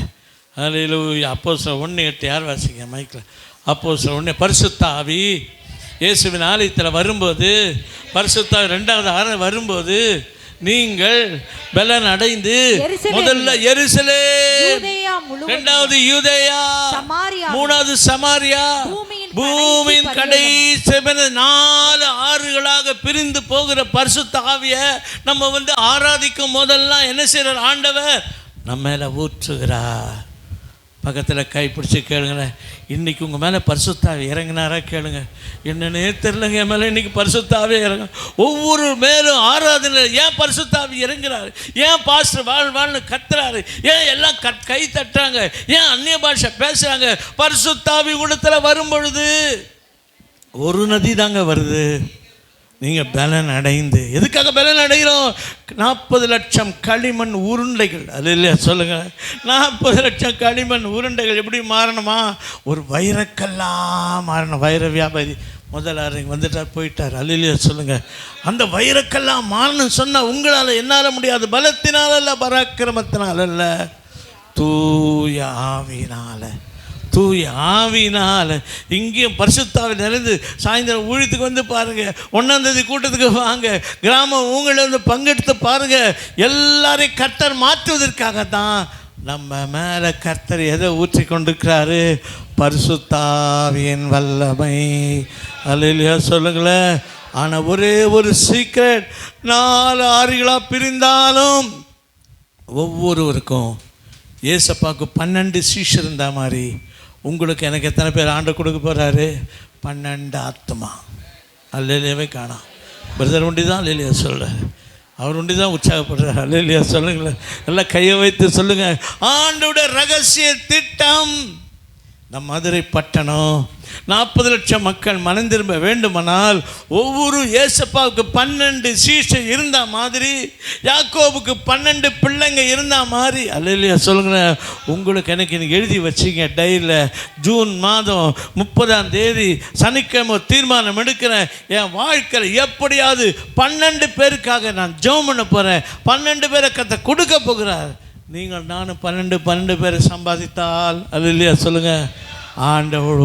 அல்லேலூயா. அப்போஸ்தலர் 1:8 யார் வாசிங்க மைக்கில்? அப்போஸ்தலர் 1. பரிசுத்த ஆவி இயேசுவின் ஆலயத்தில் வரும்போது, பரிசுத்த 2வது ஆராதனை வரும்போது நீங்கள் பலன் அடைந்து எருசலேம், முதல்ல எருசலேம், யூதேயா முழுவதும், இரண்டாவது யூதேயா, சமாரியா, மூணாவது சமாரியா, பூமியின் கடைசி 4 ஆறுகளாக பிரிந்து போகிற பரிசுத்த ஆவியை நம்ம ஆராதிக்கும் போதெல்லாம் என்ன செய்யறார் ஆண்டவர் நம்ம மேல ஊற்றுகிறார். பக்கத்தில் கைப்பிடிச்சி கேளுங்களேன், இன்றைக்கி உங்கள் மேலே பரிசுத்தாவி இறங்கினாரா கேளுங்க. என்னன்னே தெரிலங்க, என் மேலே இன்றைக்கி பரிசுத்தாவே இறங்க. ஒவ்வொரு மேலும் ஆராதனையில் ஏன் பரிசுத்தாவி இறங்குறாரு, ஏன் பாஸ்டர் வாழ்னு கத்துறாரு, ஏன் எல்லாம் கை தட்டுறாங்க, ஏன் அந்நிய பாஷை பேசுகிறாங்க. பரிசுத்தாவி உள்ளத்தில் வரும் பொழுது ஒரு நதி தாங்க வருது. நீங்கள் பலன் அடைந்து, எதுக்காக பலன் அடைகிறோம்? 40 லட்சம் களிமண் உருண்டைகள், அது இல்லையா சொல்லுங்கள். 40 லட்சம் களிமண் உருண்டைகள் எப்படி மாறணுமா? ஒரு வைரக்கல்லாம் மாறணும். வைர வியாபாரி முதலாளர் வந்துட்டார், போயிட்டார், அது இல்லையா சொல்லுங்கள். அந்த வைரக்கல்லாம் மாறணும்னு சொன்னால் உங்களால் என்னால் முடியாது. பலத்தினால் அல்ல, பராக்கிரமத்தினால் அல்ல, தூய ஆவியினால். தூய ஆவியினால். இங்கேயும் பரிசுத்தாவில் நிறைந்து சாயந்தரம் ஊழியத்துக்கு பாருங்கள். 1ஆம் தேதி கூட்டத்துக்கு வாங்க, கிராமம் உங்களை பங்கெடுத்து பாருங்கள். எல்லாரையும் கர்த்தர் மாற்றுவதற்காக தான் நம்ம மேலே கர்த்தர் எதை ஊற்றி கொண்டிருக்கிறாரு? பரிசுத்தாவியின் வல்லமை. அல்லேலூயா சொல்லுங்களேன். ஆனால் ஒரே ஒரு சீக்ரெட், 4 ஆறுகளாக பிரிந்தாலும் ஒவ்வொருவருக்கும் ஏசப்பாவுக்கு 12 சீஷர் இருந்த மாதிரி உங்களுக்கு எனக்கு எத்தனை பேர் ஆண்டு கொடுக்க போகிறாரு? 12 ஆத்மா. அல்லேலூயாவே காணோம். பிரதர் ஒண்டி தான் அல்லேலூயா சொல்கிறார், அவர் ஒண்டி தான் உற்சாகப்படுறார். அல்லேலூயா சொல்லுங்களேன். எல்லாம் கையை வைத்து சொல்லுங்கள். ஆண்டோட ரகசிய திட்டம், நம் மதுரை பட்டணம் 40 லட்சம் மக்கள் மனம் திரும்ப வேண்டுமானால் ஒவ்வொரு ஏசப்பாவுக்கு 12 சீஷர் இருந்த மாதிரி, யாக்கோபுக்கு 12 பிள்ளைங்க இருந்த மாதிரி. அல்லேலூயா சொல்லுங்களேன். உங்களுக்கு எனக்கு இன்னைக்கு எழுதி வச்சிங்க டைரியில். ஜூன் மாதம் 30ஆம் தேதி சனிக்கிழமை தீர்மானம் எடுக்கிறேன். என் வாழ்க்கையில் எப்படியாவது 12 பேருக்காக நான் ஜெபம் பண்ண போகிறேன். 12 பேரை கர்த்தர் கொடுக்க போகிறார். நீங்கள் நானும் 12 பேரை சம்பாதித்தால், அல்லேலூயா சொல்லுங்கள், ஆண்டவர்